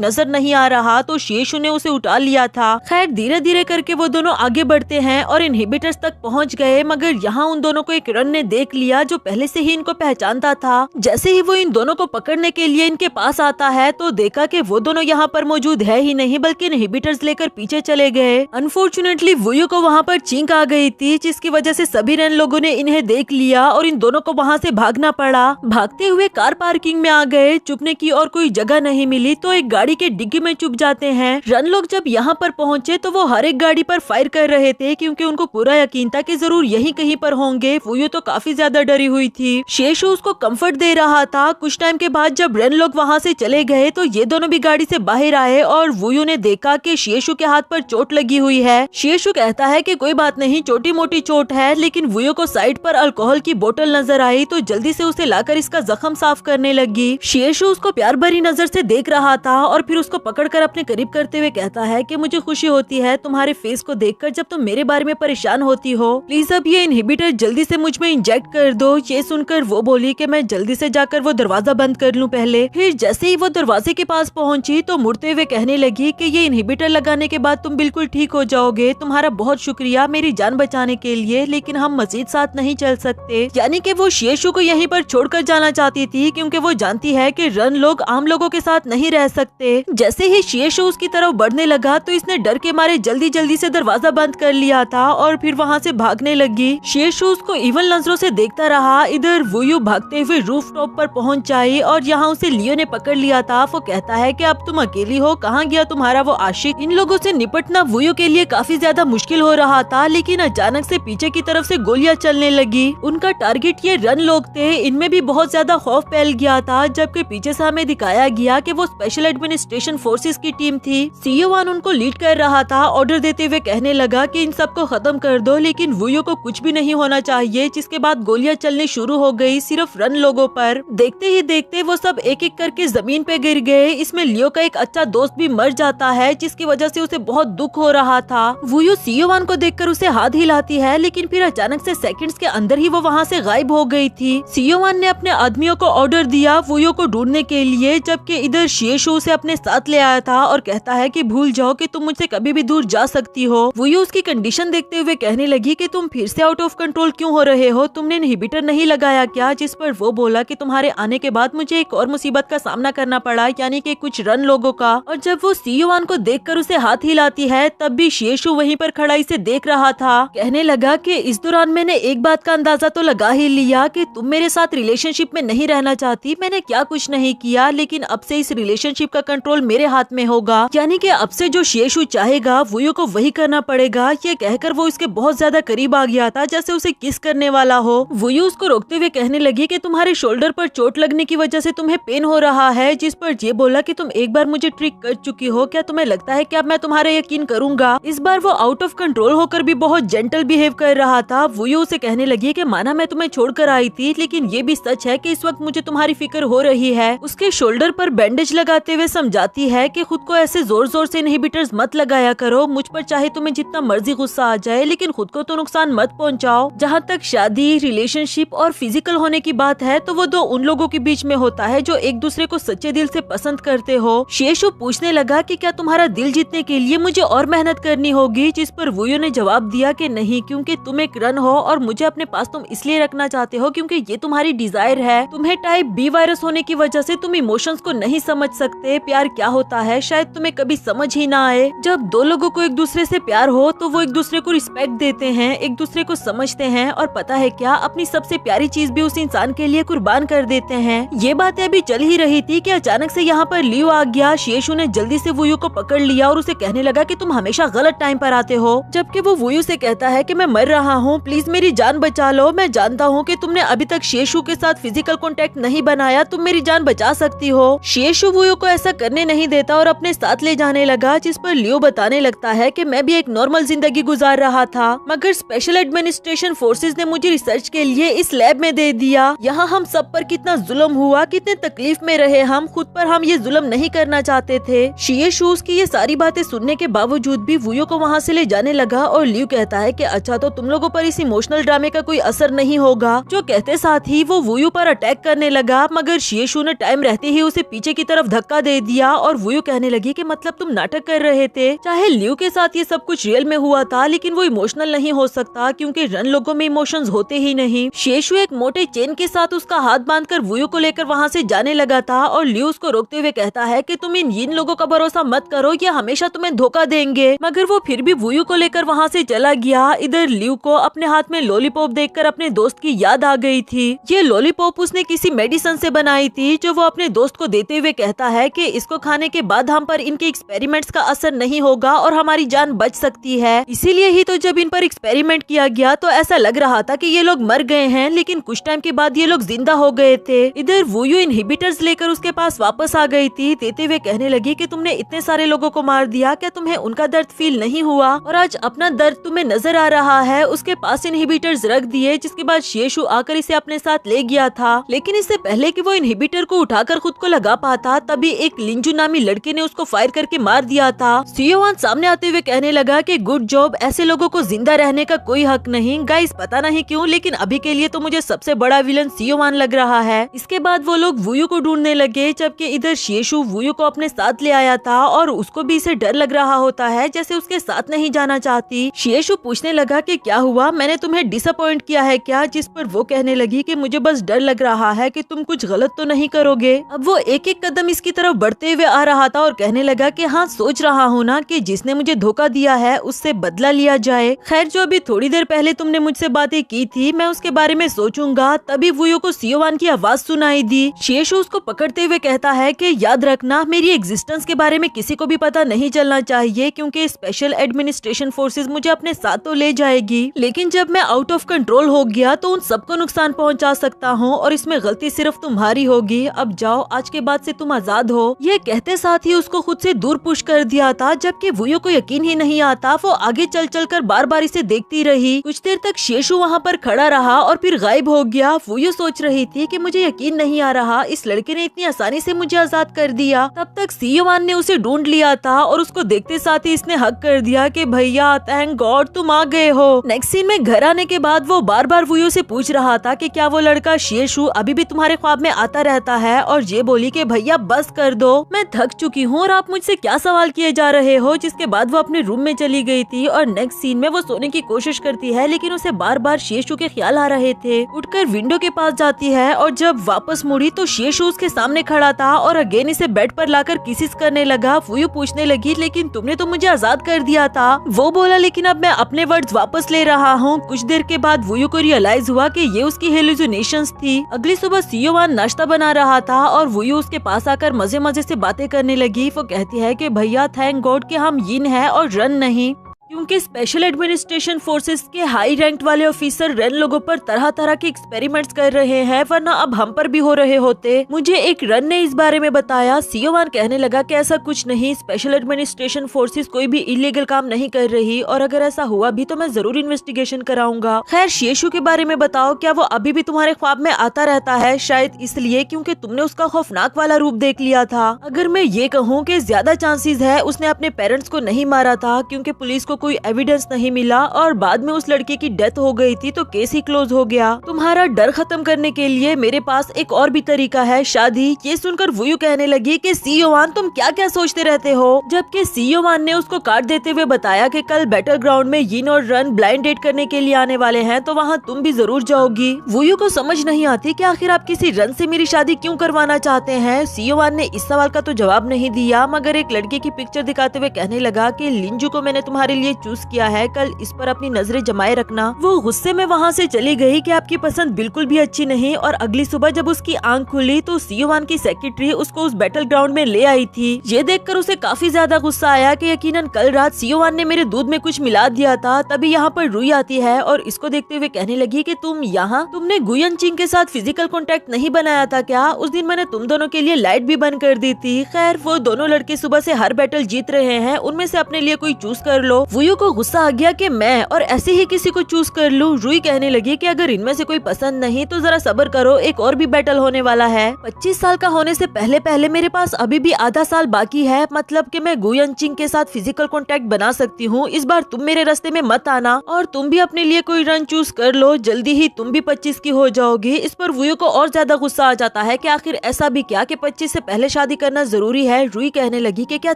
नजर नहीं आ रहा तो शिएशु ने उसे उठा लिया था। खैर धीरे धीरे करके वो दोनों आगे बढ़ते हैं और इनहिबिटर्स तक पहुँच गए, मगर यहाँ यहाँ उन दोनों को एक रन ने देख लिया जो पहले से ही इनको पहचानता था। जैसे ही वो इन दोनों को पकड़ने के लिए इनके पास आता है तो देखा कि वो दोनों यहाँ पर मौजूद है ही नहीं बल्कि इनहिबिटर्स लेकर पीछे चले गए। अनफॉर्चुनेटली वुयू को वहाँ पर चींक आ गई थी जिसकी वजह से सभी रन लोगों ने इन्हें देख लिया और इन दोनों को वहाँ से भागना पड़ा। भागते हुए कार पार्किंग में आ गए, छुपने की और कोई जगह नहीं मिली तो एक गाड़ी के डिग्गी में छुप जाते हैं। रन लोग जब यहाँ पर पहुँचे तो वो हर एक गाड़ी पर फायर कर रहे थे क्योंकि उनको पूरा यकीन था कि जरूर यहीं कहीं पर होंगे। वुयू तो काफी ज्यादा डरी हुई थी। शेषु उसको कंफर्ट दे रहा था। कुछ टाइम के बाद जब रन लोग वहाँ से चले गए तो ये दोनों भी गाड़ी से बाहर आए और वुयू ने देखा कि शेषु के हाथ पर चोट लगी हुई है। शेषु कहता है कि कोई बात नहीं, छोटी मोटी चोट है, लेकिन वुयू को साइड पर अल्कोहल की बोतल नजर आई तो जल्दी से उसे लाकर इसका जख्म साफ करने लगी। शेषु उसको प्यार भरी नजर से देख रहा था और फिर उसको पकड़कर अपने करीब करते हुए कहता है कि मुझे खुशी होती है तुम्हारे फेस को देखकर जब तुम मेरे बारे में परेशान होती हो। प्लीज अब ये इनहिबिटर जल्दी से मुझ में इंजेक्ट कर दो। ये सुनकर वो बोली कि मैं जल्दी से जाकर वो दरवाजा बंद कर लूं पहले। फिर जैसे ही वो दरवाजे के पास पहुंची तो मुड़ते हुए कहने लगी कि ये इनहिबिटर लगाने के बाद तुम बिल्कुल ठीक हो जाओगे। तुम्हारा बहुत शुक्रिया मेरी जान बचाने के लिए, लेकिन हम मजीद साथ नहीं चल सकते। यानी कि वो शेषु को यहीं पर छोड़कर जाना चाहती थी क्योंकि वो जानती है कि रन लोग आम लोगों के साथ नहीं रह सकते। जैसे ही शेषु उसकी तरफ बढ़ने लगा तो इसने डर के मारे जल्दी जल्दी से दरवाजा बंद कर लिया था और फिर वहाँ से भागने लगी। शेषु उसको इवन नजरों से देखता रहा। इधर वुयू भागते हुए रूफ टॉप पर पहुँच जाई और यहाँ उसे लियो ने पकड़ लिया था। वो कहता है कि अब तुम अकेली हो, कहाँ गया तुम्हारा वो आशिक। इन लोगों से निपटना वुयू के लिए काफी ज्यादा मुश्किल हो रहा था, लेकिन अचानक से पीछे की तरफ से गोलियां चलने लगी। उनका टारगेट ये रन लोग थे। इनमें भी बहुत ज्यादा खौफ फैल गया था, जबकि पीछे से हमें दिखाया गया कि वो स्पेशल एडमिनिस्ट्रेशन फोर्सेस की टीम थी। सीओ1 उनको लीड कर रहा था। ऑर्डर देते हुए कहने लगा कि इन सबको खत्म कर दो, लेकिन वुयू को कुछ भी नहीं होना चाहिए। जिसके बाद गोलियां चलनी शुरू हो गई सिर्फ रन लोगों पर। देखते ही देखते वो सब एक एक करके जमीन पे गिर गए। इसमें लियो का एक अच्छा दोस्त भी मर जाता है जिसकी वजह से उसे बहुत दुख हो रहा था। वुयू सीओ1 को देखकर उसे हाथ हिलाती है, लेकिन फिर अचानक से सेकंड्स के अंदर ही वो वहाँ से गायब हो गई थी। सीओ1 ने अपने आदमियों को ऑर्डर दिया वुयू को ढूंढने के लिए, जबकि इधर शेषु उसे अपने साथ ले आया था और कहता है कि भूल जाओ कि तुम मुझसे कभी भी दूर जा सकती हो। वुयू उसकी कंडीशन देखते हुए कहने लगी कि तुम फिर से आउट ऑफ कंट्रोल क्यों हो रहे हो, तुमने इनहिबिटर नहीं लगाया क्या? जिस पर वो बोला कि तुम्हारे आने के बाद मुझे एक और मुसीबत का सामना करना पड़ा, यानी कि कुछ रन लोगों का। और जब वो सीओ1 को देखकर उसे हाथ हिलाती है तब भी शेषु वहीं पर खड़ा इसे देख रहा था। कहने लगा कि इस दौरान मैंने एक बात का अंदाजा तो लगा ही लिया कि तुम मेरे साथ रिलेशनशिप में नहीं रहना चाहती। मैंने क्या कुछ नहीं किया, लेकिन अब से इस रिलेशनशिप का कंट्रोल मेरे हाथ में होगा। यानी कि अब से जो शेषु चाहेगा वुयू को वही करना पड़ेगा। ये कहकर वो इसके बहुत ज्यादा करीब आ गया था, जैसे उसे किस करने वाला हो। वुयू उसको रोकते हुए कहने लगी कि तुम्हारे शोल्डर पर चोट लगने की वजह से तुम्हें पेन हो रहा है। जिस पर ये बोला कि तुम एक बार मुझे ट्रिक कर चुकी हो, क्या तुम्हें लगता है कि अब मैं तुम्हारा यकीन करूंगा? इस बार वो आउट ऑफ कंट्रोल होकर भी बहुत जेंटल बिहेव कर रहा था। वुयू उसे कहने लगी कि माना मैं तुम्हें छोड़कर आई थी, लेकिन ये भी सच है कि इस वक्त मुझे तुम्हारी फिक्र हो रही है। उसके शोल्डर पर बैंडेज लगाते हुए समझाती है कि खुद को ऐसे जोर जोर से इनहिबिटर्स मत लगाया करो। मुझ पर चाहे तुम्हें जितना मर्जी गुस्सा आ जाए, लेकिन खुद को तो नुकसान मत पहुंचाओ। जहाँ तक शादी, रिलेशनशिप और फिजिकल होने की बात है तो वो दो उन लोगों के बीच में होता है जो एक दूसरे को सच्चे दिल से पसंद करते हो। शेषु पूछने लगा कि क्या तुम्हारा दिल जीतने के लिए मुझे और मेहनत करनी होगी? जिस पर वुयू ने जवाब दिया कि नहीं, क्योंकि तुम एक रन हो और मुझे अपने पास तुम इसलिए रखना चाहते हो क्योंकि ये तुम्हारी डिजायर है। तुम्हें टाइप बी वायरस होने की वजह से तुम इमोशंस को नहीं समझ सकते। प्यार क्या होता है शायद तुम्हें कभी समझ ही ना आए। जब दो लोगों को एक दूसरे से प्यार हो तो वो एक दूसरे को रिस्पेक्ट देते हैं, एक दूसरे को समझते हैं और पता है क्या, अपनी सबसे प्यारी चीज भी उस इंसान के लिए कुर्बान कर देते हैं। ये बातें अभी चल ही रही थी कि अचानक से यहाँ पर लियो आ गया। शेषु ने जल्दी से वुयू को पकड़ लिया और उसे कहने लगा कि तुम हमेशा गलत टाइम पर आते हो। जबकि वो वुयू से कहता है कि मैं मर रहा हूँ, प्लीज मेरी जान बचा लो। मैं जानता हूँ कि तुमने अभी तक शेषु के साथ फिजिकल कांटेक्ट नहीं बनाया, तुम मेरी जान बचा सकती हो। शेषु वुयू को ऐसा करने नहीं देता और अपने साथ ले जाने लगा, जिस पर लियो बताने लगता है कि मैं भी एक नॉर्मल जिंदगी गुजार रहा था, मगर स्पेशल एडमिनिस्ट्रेशन फोर्सेस ने मुझे रिसर्च के लिए इस लैब में दे दिया। यहाँ हम सब पर कितना जुल्म हुआ, कितने तकलीफ में रहे हम, खुद पर हम ये जुल्म नहीं करना चाहते थे। शेषु की ये सारी बातें सुनने के बावजूद भी वुयू को वहाँ से ले जाने लगा और लियो कहता है कि अच्छा तो तुम लोगों पर इस इमोशनल ड्रामे का कोई असर नहीं होगा। जो कहते साथ ही वो वुयू पर अटैक करने लगा, मगर शेषु ने टाइम रहते ही उसे पीछे की तरफ धक्का दे दिया और वुयू कहने लगी कि मतलब तुम नाटक कर रहे थे। चाहे लियो के साथ ये सब कुछ रियल में हुआ था, लेकिन वो इमोशनल नहीं हो सकता क्योंकि रन रन लोगों में इमोशंस होते ही नहीं। शेशु एक मोटे चेन के साथ उसका हाथ बांधकर वुयू को लेकर वहाँ से जाने लगा था और लियू उसको रोकते हुए कहता है कि तुम इन लोगों का भरोसा मत करो, ये हमेशा तुम्हें धोखा देंगे। मगर वो फिर भी वुयू को लेकर वहाँ से चला गया। इधर लियू को अपने हाथ में लॉलीपॉप देखकर अपने दोस्त की याद आ गई थी। ये लॉलीपॉप उसने किसी मेडिसिन से बनाई थी जो वो अपने दोस्त को देते हुए कहता है कि इसको खाने के बाद हम पर इनके एक्सपेरिमेंट्स का असर नहीं होगा और हमारी जान बच सकती है। इसीलिए ही तो जब इन पर एक्सपेरिमेंट किया गया तो ऐसा लग रहा था कि ये लोग मर गए हैं, लेकिन कुछ टाइम के बाद ये लोग जिंदा हो गए थे। इधर वुयू इनहिबिटर्स लेकर उसके पास वापस आ गई थी, देते हुए कहने लगी कि तुमने इतने सारे लोगों को मार दिया, क्या तुम्हें उनका दर्द फील नहीं हुआ और आज अपना दर्द तुम्हें नजर आ रहा है। उसके पास इनहिबिटर्स रख दिए, जिसके बाद शेशु आकर इसे अपने साथ ले गया था। लेकिन इससे पहले कि वो इनहिबिटर को उठाकर खुद को लगा पाता, तभी एक लिंजू नामी लड़के ने उसको फायर करके मार दिया था। सियोवान सामने आते हुए कहने लगा कि गुड जॉब, ऐसे लोगों को जिंदा रहने का कोई हक नहीं। गाइस पता नहीं क्यों, लेकिन अभी के लिए तो मुझे सबसे बड़ा विलन सियोवान लग रहा है। इसके बाद वो लोग वुयू को ढूंढने लगे, जबकि इधर शेशु वुयू को अपने साथ ले आया था और उसको भी इसे डर लग रहा होता है, जैसे उसके साथ नहीं जाना चाहती। शेशु पूछने लगा कि क्या हुआ, मैंने तुम्हें डिसअपॉइंट किया है क्या? जिस पर वो कहने लगी कि मुझे बस डर लग रहा है कि तुम कुछ गलत तो नहीं करोगे। अब वो एक एक कदम इसकी तरफ बढ़ते हुए आ रहा था और कहने लगा कि हाँ, सोच रहा हूँ ना कि जिसने मुझे धोखा दिया है उससे बदला लिया जाए। खैर, जो अभी थोड़ी देर पहले तुमने मुझसे बातें की थी, मैं उसके बारे में सोचूंगा। तभी वुयू को सियोवान की आवाज सुनाई दी। शेशु उसको पकड़ते हुए कहता है कि याद रखना, मेरी एग्जिस्टेंस के बारे में किसी को भी पता नहीं चलना चाहिए, क्योंकि स्पेशल एडमिनिस्ट्रेशन फोर्सेस मुझे अपने साथ तो ले जाएगी, लेकिन जब मैं आउट ऑफ कंट्रोल हो गया तो उन सबको नुकसान पहुंचा सकता हूं और इसमें गलती सिर्फ तुम्हारी होगी। अब जाओ, आज के बाद से तुम आजाद हो। ये कहते साथ ही उसको खुद से दूर पुश कर दिया था, जबकि वुयू को यकीन ही नहीं आता। वो आगे चल चल कर बार बार इसे देखती रही। कुछ देर तक शेशु वहाँ पर खड़ा रहा और फिर गायब हो गया। वुयू सोच रही थी कि मुझे यकीन नहीं आ रहा, इस लड़के ने इतनी आसानी से मुझे आजाद कर दिया। तब तक सियोवान ने उसे ढूंढ लिया था और उसको देखते साथ ही इसने हक कर दिया कि भैया थैंक गॉड तुम आ गए हो। नेक्स्ट सीन में घर आने के बाद वो बार बार वुयू से पूछ रहा था कि क्या वो लड़का शेशु अभी भी तुम्हारे ख्वाब में आता रहता है, और ये बोली कि भैया बस कर दो, मैं थक चुकी हूँ और आप मुझसे क्या सवाल किए जा रहे हो। जिसके बाद वो अपने रूम में चली गई थी और नेक्स्ट सीन में वो सोने की कोशिश करती है, लेकिन उसे बार बार शेशु के ख्याल आ रहे थे। उठकर विंडो के पास जाती है और जब वापस मुड़ी तो शेशु उसके सामने खड़ा था और अगेन इसे बेड पर लाकर किसिस करने लगा। वुयू पूछने लगी, लेकिन तुमने तो मुझे आजाद कर दिया था। वो बोला, लेकिन अब मैं अपने वर्ड्स वापस ले रहा हूँ। कुछ देर के बाद वुयू को रियलाइज हुआ कि ये उसकी हेलुसिनेशंस थी। अगली सुबह सियोवान नाश्ता बना रहा था और वुयू उसके पास आकर मजे मजे से बातें करने लगी। वो कहती है कि भैया थैंक गॉड कि हम यिन है और रन नहीं, क्योंकि स्पेशल एडमिनिस्ट्रेशन फोर्सेस के हाई रैंक वाले ऑफिसर रन लोगों पर तरह तरह के एक्सपेरिमेंट्स कर रहे हैं, वरना अब हम पर भी हो रहे होते। मुझे एक रन ने इस बारे में बताया। सियोवान कहने लगा कि ऐसा कुछ नहीं, स्पेशल एडमिनिस्ट्रेशन फोर्सेस कोई भी इलीगल काम नहीं कर रही, और अगर ऐसा हुआ भी तो मैं जरूर इन्वेस्टिगेशन कराऊंगा। खैर, शेशु के बारे में बताओ, क्या वो अभी भी तुम्हारे ख्वाब में आता रहता है? शायद इसलिए क्योंकि तुमने उसका खौफनाक वाला रूप देख लिया था। अगर मैं ये कहूँ कि ज्यादा चांसेस है उसने अपने पेरेंट्स को नहीं मारा था, क्योंकि पुलिस को कोई एविडेंस नहीं मिला और बाद में उस लड़के की डेथ हो गई थी, तो केस ही क्लोज हो गया। तुम्हारा डर खत्म करने के लिए मेरे पास एक और भी तरीका है, शादी। ये सुनकर वुयू कहने लगी कि सियोवान तुम क्या क्या सोचते रहते हो, जबकि सियोवान ने उसको कार्ड देते हुए बताया कि कल बैटल ग्राउंड में यिन और रन ब्लाइंड डेट करने के लिए आने वाले हैं, तो वहाँ तुम भी जरूर जाओगी। वुयू को समझ नहीं आती कि आखिर आप किसी रन से मेरी शादी क्यों करवाना चाहते हैं। सियोवान ने इस सवाल का तो जवाब नहीं दिया, मगर एक लड़के की पिक्चर दिखाते हुए कहने लगा कि लिंजू को मैंने तुम्हारे लिए चूज किया है, कल इस पर अपनी नजरें जमाए रखना। वो गुस्से में वहाँ से चली गई कि आपकी पसंद बिल्कुल भी अच्छी नहीं, और अगली सुबह जब उसकी आंख खुली तो सियोवान की सेक्रेटरी उसको उस बैटल ग्राउंड में ले आई थी। ये देखकर उसे काफी ज्यादा गुस्सा आया कि यकीनन कल रात सियोवान ने मेरे दूध में कुछ मिला दिया था। तभी यहाँ पर रुई आती है और इसको देखते हुए कहने लगी कि तुम यहाँ, तुमने गुयन चिंग के साथ फिजिकल कॉन्टेक्ट नहीं बनाया था क्या? उस दिन मैंने तुम दोनों के लिए लाइट भी बंद कर दी थी। खैर, वो दोनों लड़के सुबह से हर बैटल जीत रहे हैं, उनमें से अपने लिए कोई चूज कर लो। वुयू को गुस्सा आ गया कि मैं और ऐसे ही किसी को चूज कर लूं। रुई कहने लगी कि अगर इनमें से कोई पसंद नहीं तो जरा सब्र करो, एक और भी बैटल होने वाला है। 25 साल का होने से पहले पहले मेरे पास अभी भी आधा साल बाकी है, मतलब कि मैं गुयन चिंग के साथ फिजिकल कांटेक्ट बना सकती हूँ। इस बार तुम मेरे रास्ते में मत आना और तुम भी अपने लिए कोई रन चूज कर लो, जल्दी ही तुम भी 25 की हो जाओगी। इस पर वुयू को और ज्यादा गुस्सा आ जाता है कि आखिर ऐसा भी क्या कि 25 से पहले शादी करना जरूरी है। रुई कहने लगी कि क्या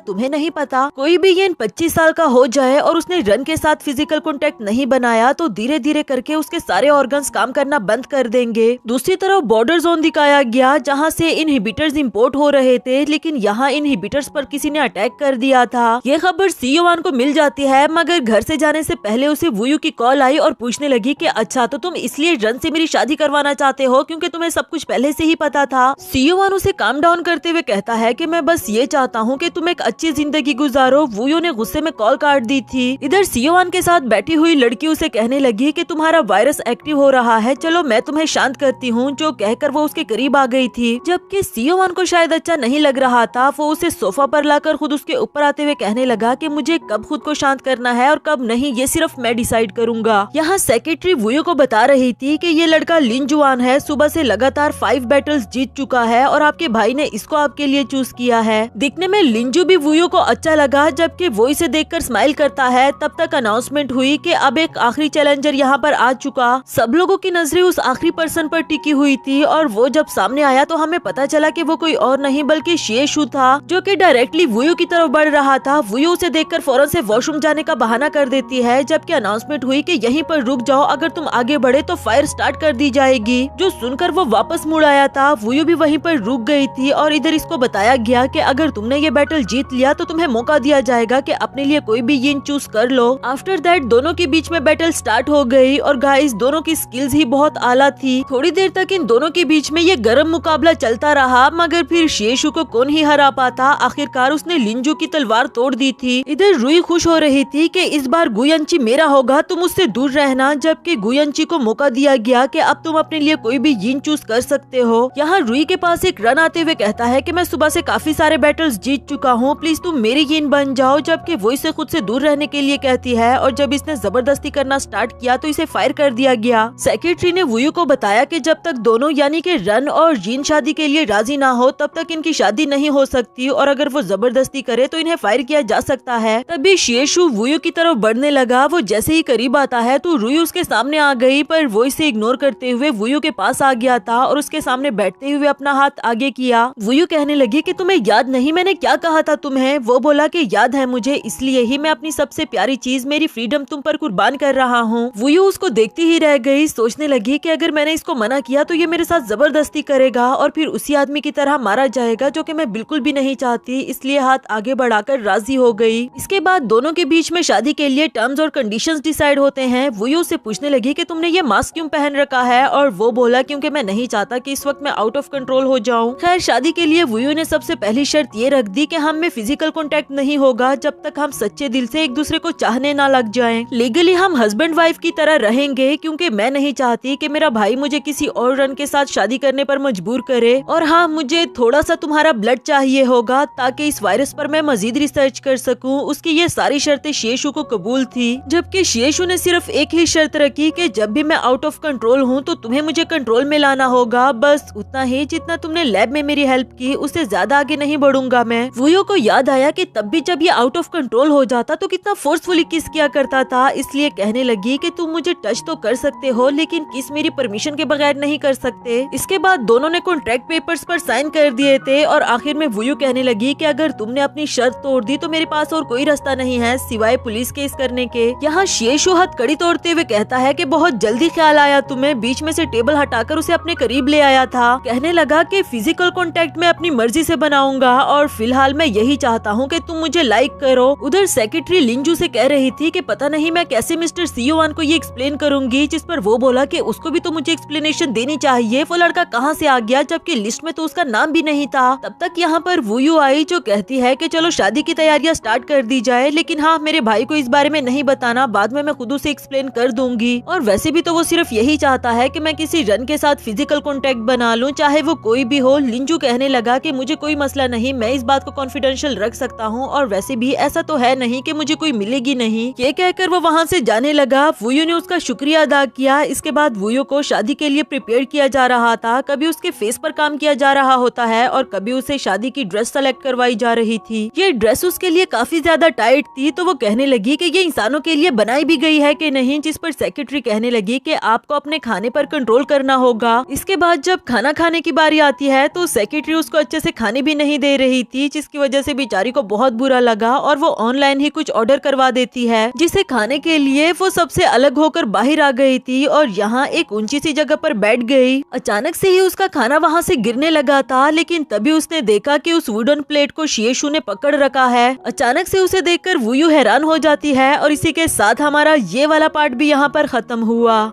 तुम्हें नहीं पता, कोई भी ये 25 साल का हो जाए और उसने रन के साथ फिजिकल कॉन्टेक्ट नहीं बनाया तो धीरे धीरे करके उसके सारे ऑर्गन्स काम करना बंद कर देंगे। दूसरी तरफ बॉर्डर जोन दिखाया गया जहाँ से इनहिबिटर्स इंपोर्ट हो रहे थे, लेकिन यहाँ इनहिबिटर्स पर किसी ने अटैक कर दिया था। ये खबर सियोवान को मिल जाती है, मगर घर से जाने से पहले उसे वुयू की कॉल आई और पूछने लगी कि अच्छा तो तुम इसलिए रन से मेरी शादी करवाना चाहते हो क्योंकि तुम्हें सब कुछ पहले से ही पता था। सियोवान उसे काम डाउन करते हुए कहता है कि मैं बस ये चाहता हूँ कि तुम एक अच्छी जिंदगी गुजारो। वुयू ने गुस्से में कॉल काट दी थी। इधर सियोवान के साथ बैठी हुई लड़की उसे कहने लगी कि तुम्हारा वायरस एक्टिव हो रहा है, चलो मैं तुम्हें शांत करती हूँ, जो कहकर वो उसके करीब आ गई थी। जबकि सियोवान को शायद अच्छा नहीं लग रहा था, वो उसे सोफा पर लाकर खुद उसके ऊपर आते हुए कहने लगा कि मुझे कब खुद को शांत करना है और कब नहीं ये सिर्फ मैं डिसाइड करूंगा। यहाँ सेक्रेटरी वुयू को बता रही थी कि ये लड़का लिन जुआन है, सुबह से लगातार 5 बैटल्स जीत चुका है और आपके भाई ने इसको आपके लिए चूज किया है। दिखने में लिंजू भी वुयू को अच्छा लगा, जबकि वो इसे देखकर स्माइल करता है। तब तक अनाउंसमेंट हुई कि अब एक आखिरी चैलेंजर यहाँ पर आ चुका। सब लोगों की नजरें उस आखिरी पर्सन पर टिकी हुई थी और वो जब सामने आया तो हमें पता चला कि वो कोई और नहीं बल्कि शिएशु था, जो कि डायरेक्टली वुयू की तरफ बढ़ रहा था। वुयू उसे देखकर फौरन से वॉशरूम जाने का बहाना कर देती है, जबकि अनाउंसमेंट हुई कि यहीं पर रुक जाओ, अगर तुम आगे बढ़े तो फायर स्टार्ट कर दी जाएगी। जो सुनकर वो वापस मुड़ आया था। वुयू भी वहीं पर रुक गई थी और इधर इसको बताया गया कि अगर तुमने ये बैटल जीत लिया तो तुम्हें मौका दिया जाएगा कि अपने लिए कोई भी यिन चूज कर लो। आफ्टर दैट दोनों के बीच में बैटल स्टार्ट हो गई और गाइस दोनों की स्किल्स ही बहुत आला थी। थोड़ी देर तक इन दोनों के बीच में ये गर्म मुकाबला चलता रहा, मगर फिर शिएशु को कौन ही हरा पाता। आखिरकार उसने लिंजू की तलवार तोड़ दी थी। इधर रुई खुश हो रही थी कि इस बार गुयंची मेरा होगा, तुम उससे दूर रहना, जबकि गुयंची को मौका दिया गया कि अब तुम अपने लिए कोई भी यिन चूज कर सकते हो। यहाँ रुई के पास एक रन आते हुए कहता है कि मैं सुबह से काफी सारे बैटल्स जीत चुका हूँ, प्लीज तुम मेरी यिन बन जाओ, जबकि वो इसे खुद से दूर रहने के लिए कहती है और जब इसने जबरदस्ती करना स्टार्ट किया तो इसे फायर कर दिया गया। सेक्रेटरी ने वुयू को बताया कि जब तक दोनों यानी कि रन और यिन शादी के लिए राजी ना हो तब तक इनकी शादी नहीं हो सकती और अगर वो जबरदस्ती करे तो इन्हें फायर किया जा सकता है। तभी शिएशु वुयू की तरफ बढ़ने लगा। वो जैसे ही करीब आता है तो रुई उसके सामने आ गई, पर वो इसे इग्नोर करते हुए वुयू के पास आ गया था और उसके सामने बैठते हुए अपना हाथ आगे किया। वुयू कहने लगी कि तुम्हें याद नहीं मैंने क्या कहा था तुम्हें। वो बोला कि याद है मुझे, इसलिए ही मैं अपनी सबसे प्यारी चीज मेरी फ्रीडम तुम पर कुर्बान कर रहा हूँ। वुयू उसको देखती ही रह गई, सोचने लगी कि अगर मैंने इसको मना किया तो ये मेरे साथ जबरदस्ती करेगा और फिर उसी आदमी की तरह मारा जाएगा, जो कि मैं बिल्कुल भी नहीं चाहती, इसलिए हाथ आगे बढ़ाकर राजी हो गई। इसके बाद दोनों के बीच में शादी के लिए टर्म्स और कंडीशंस डिसाइड होते हैं। वुयू से पूछने लगी कि तुमने ये मास्क क्यों पहन रखा है और वो बोला क्योंकि मैं नहीं चाहता कि इस वक्त मैं आउट ऑफ कंट्रोल हो जाऊं। खैर शादी के लिए वुयू ने सबसे पहली शर्त ये रख दी कि हम में फिजिकल कांटेक्ट नहीं होगा जब तक हम सच्चे दिल से एक दूसरे को चाहने ना लग जाएं। लीगली हम हस्बैंड वाइफ की तरह रहेंगे, क्योंकि मैं नहीं चाहती कि मेरा भाई मुझे किसी और रन के साथ शादी करने पर मजबूर करे। और हाँ, मुझे थोड़ा सा तुम्हारा ब्लड चाहिए होगा ताकि इस वायरस पर मैं मजीद रिसर्च कर सकूं। उसकी ये सारी शर्तें शिएशु को कबूल थी, जबकि शिएशु ने सिर्फ एक ही शर्त रखी कि जब भी मैं आउट ऑफ कंट्रोल हूँ तो तुम्हें मुझे कंट्रोल में लाना होगा, बस उतना ही जितना तुमने लैब में मेरी हेल्प की, उससे ज्यादा आगे नहीं बढ़ूंगा मैं। वुयू को याद आया कि तब भी जब ये आउट ऑफ कंट्रोल हो जाता तो कितना फोर्सफुली किस किया करता था, इसलिए कहने लगी कि तुम मुझे टच तो कर सकते हो लेकिन किस मेरी परमिशन के बगैर नहीं कर सकते। इसके बाद दोनों ने कॉन्ट्रैक्ट पेपर्स पर साइन कर दिए थे और आखिर में वुयू कहने लगी कि अगर तुमने अपनी शर्त तोड़ दी तो मेरे पास और कोई रास्ता नहीं है सिवाय पुलिस केस करने के। यहाँ शिएशु हथकड़ी तोड़ते हुए कहता है कि बहुत जल्दी ख्याल आया तुम्हें, बीच में से टेबल हटाकर उसे अपने करीब ले आया था। कहने लगा कि फिजिकल कांटेक्ट मैं अपनी मर्जी से बनाऊंगा और फिलहाल मैं यही चाहता हूँ कि तुम मुझे लाइक करो। उधर सेक्रेटरी लिंजू से कह रही थी कि पता नहीं मैं कैसे मिस्टर सियोवान को ये एक्सप्लेन करूंगी, जिस पर वो बोला कि उसको भी तो मुझे एक्सप्लेनेशन देनी चाहिए, वो लड़का कहाँ से आ गया जबकि लिस्ट में तो उसका नाम भी नहीं था। तब तक यहाँ पर वुयू आई जो कहती है कि चलो शादी की तैयारियां स्टार्ट कर दी जाए, लेकिन हाँ मेरे भाई को इस बारे में नहीं बताना, बाद में मैं खुद उसे एक्सप्लेन कर दूंगी। और वैसे भी तो वो सिर्फ यही चाहता है कि मैं किसी रन के साथ फिजिकल कांटेक्ट बना लूं, चाहे वो कोई भी हो। लिंजू कहने लगा कि मुझे कोई मसला नहीं, मैं इस बात को कॉन्फिडेंशियल रख सकता हूँ और वैसे भी ऐसा तो है नहीं कि मुझे कोई मिलेगी नहीं। ये कहकर वो वहाँ से जाने लगा। वुयू ने उसका शुक्रिया अदा किया। इसके बाद वुयू को शादी के लिए प्रिपेयर किया जा रहा था, कभी उसके फेस पर काम किया जा रहा होता है और कभी उसे शादी की ड्रेस सेलेक्ट करवाई जा रही थी। ये ड्रेस उसके लिए काफी ज्यादा टाइट थी, तो वो कहने लगी कि ये इंसानों के लिए बनाई भी गई है कि नहीं, जिस पर सेक्रेटरी कहने लगी कि आपको अपने खाने पर कंट्रोल करना होगा। इसके बाद जब खाना खाने की बारी आती है तो सेक्रेटरी उसको अच्छे से खाने भी नहीं दे रही थी, जिसकी वजह से बेचारी को बहुत बुरा लगा और वो ऑनलाइन ही कुछ ऑर्डर करवा देती है, जिसे खाने के लिए वो सबसे अलग होकर बाहर आ गई थी और यहाँ एक ऊंची सी जगह पर बैठ गई। अचानक से ही उसका खाना वहाँ से गिरने लगा था, लेकिन तभी उसने देखा कि उस वुडन प्लेट को शिएशु ने पकड़ रखा है। अचानक से उसे देखकर वुयू हैरान हो जाती है और इसी के साथ हमारा ये वाला पार्ट भी यहाँ पर खत्म हुआ।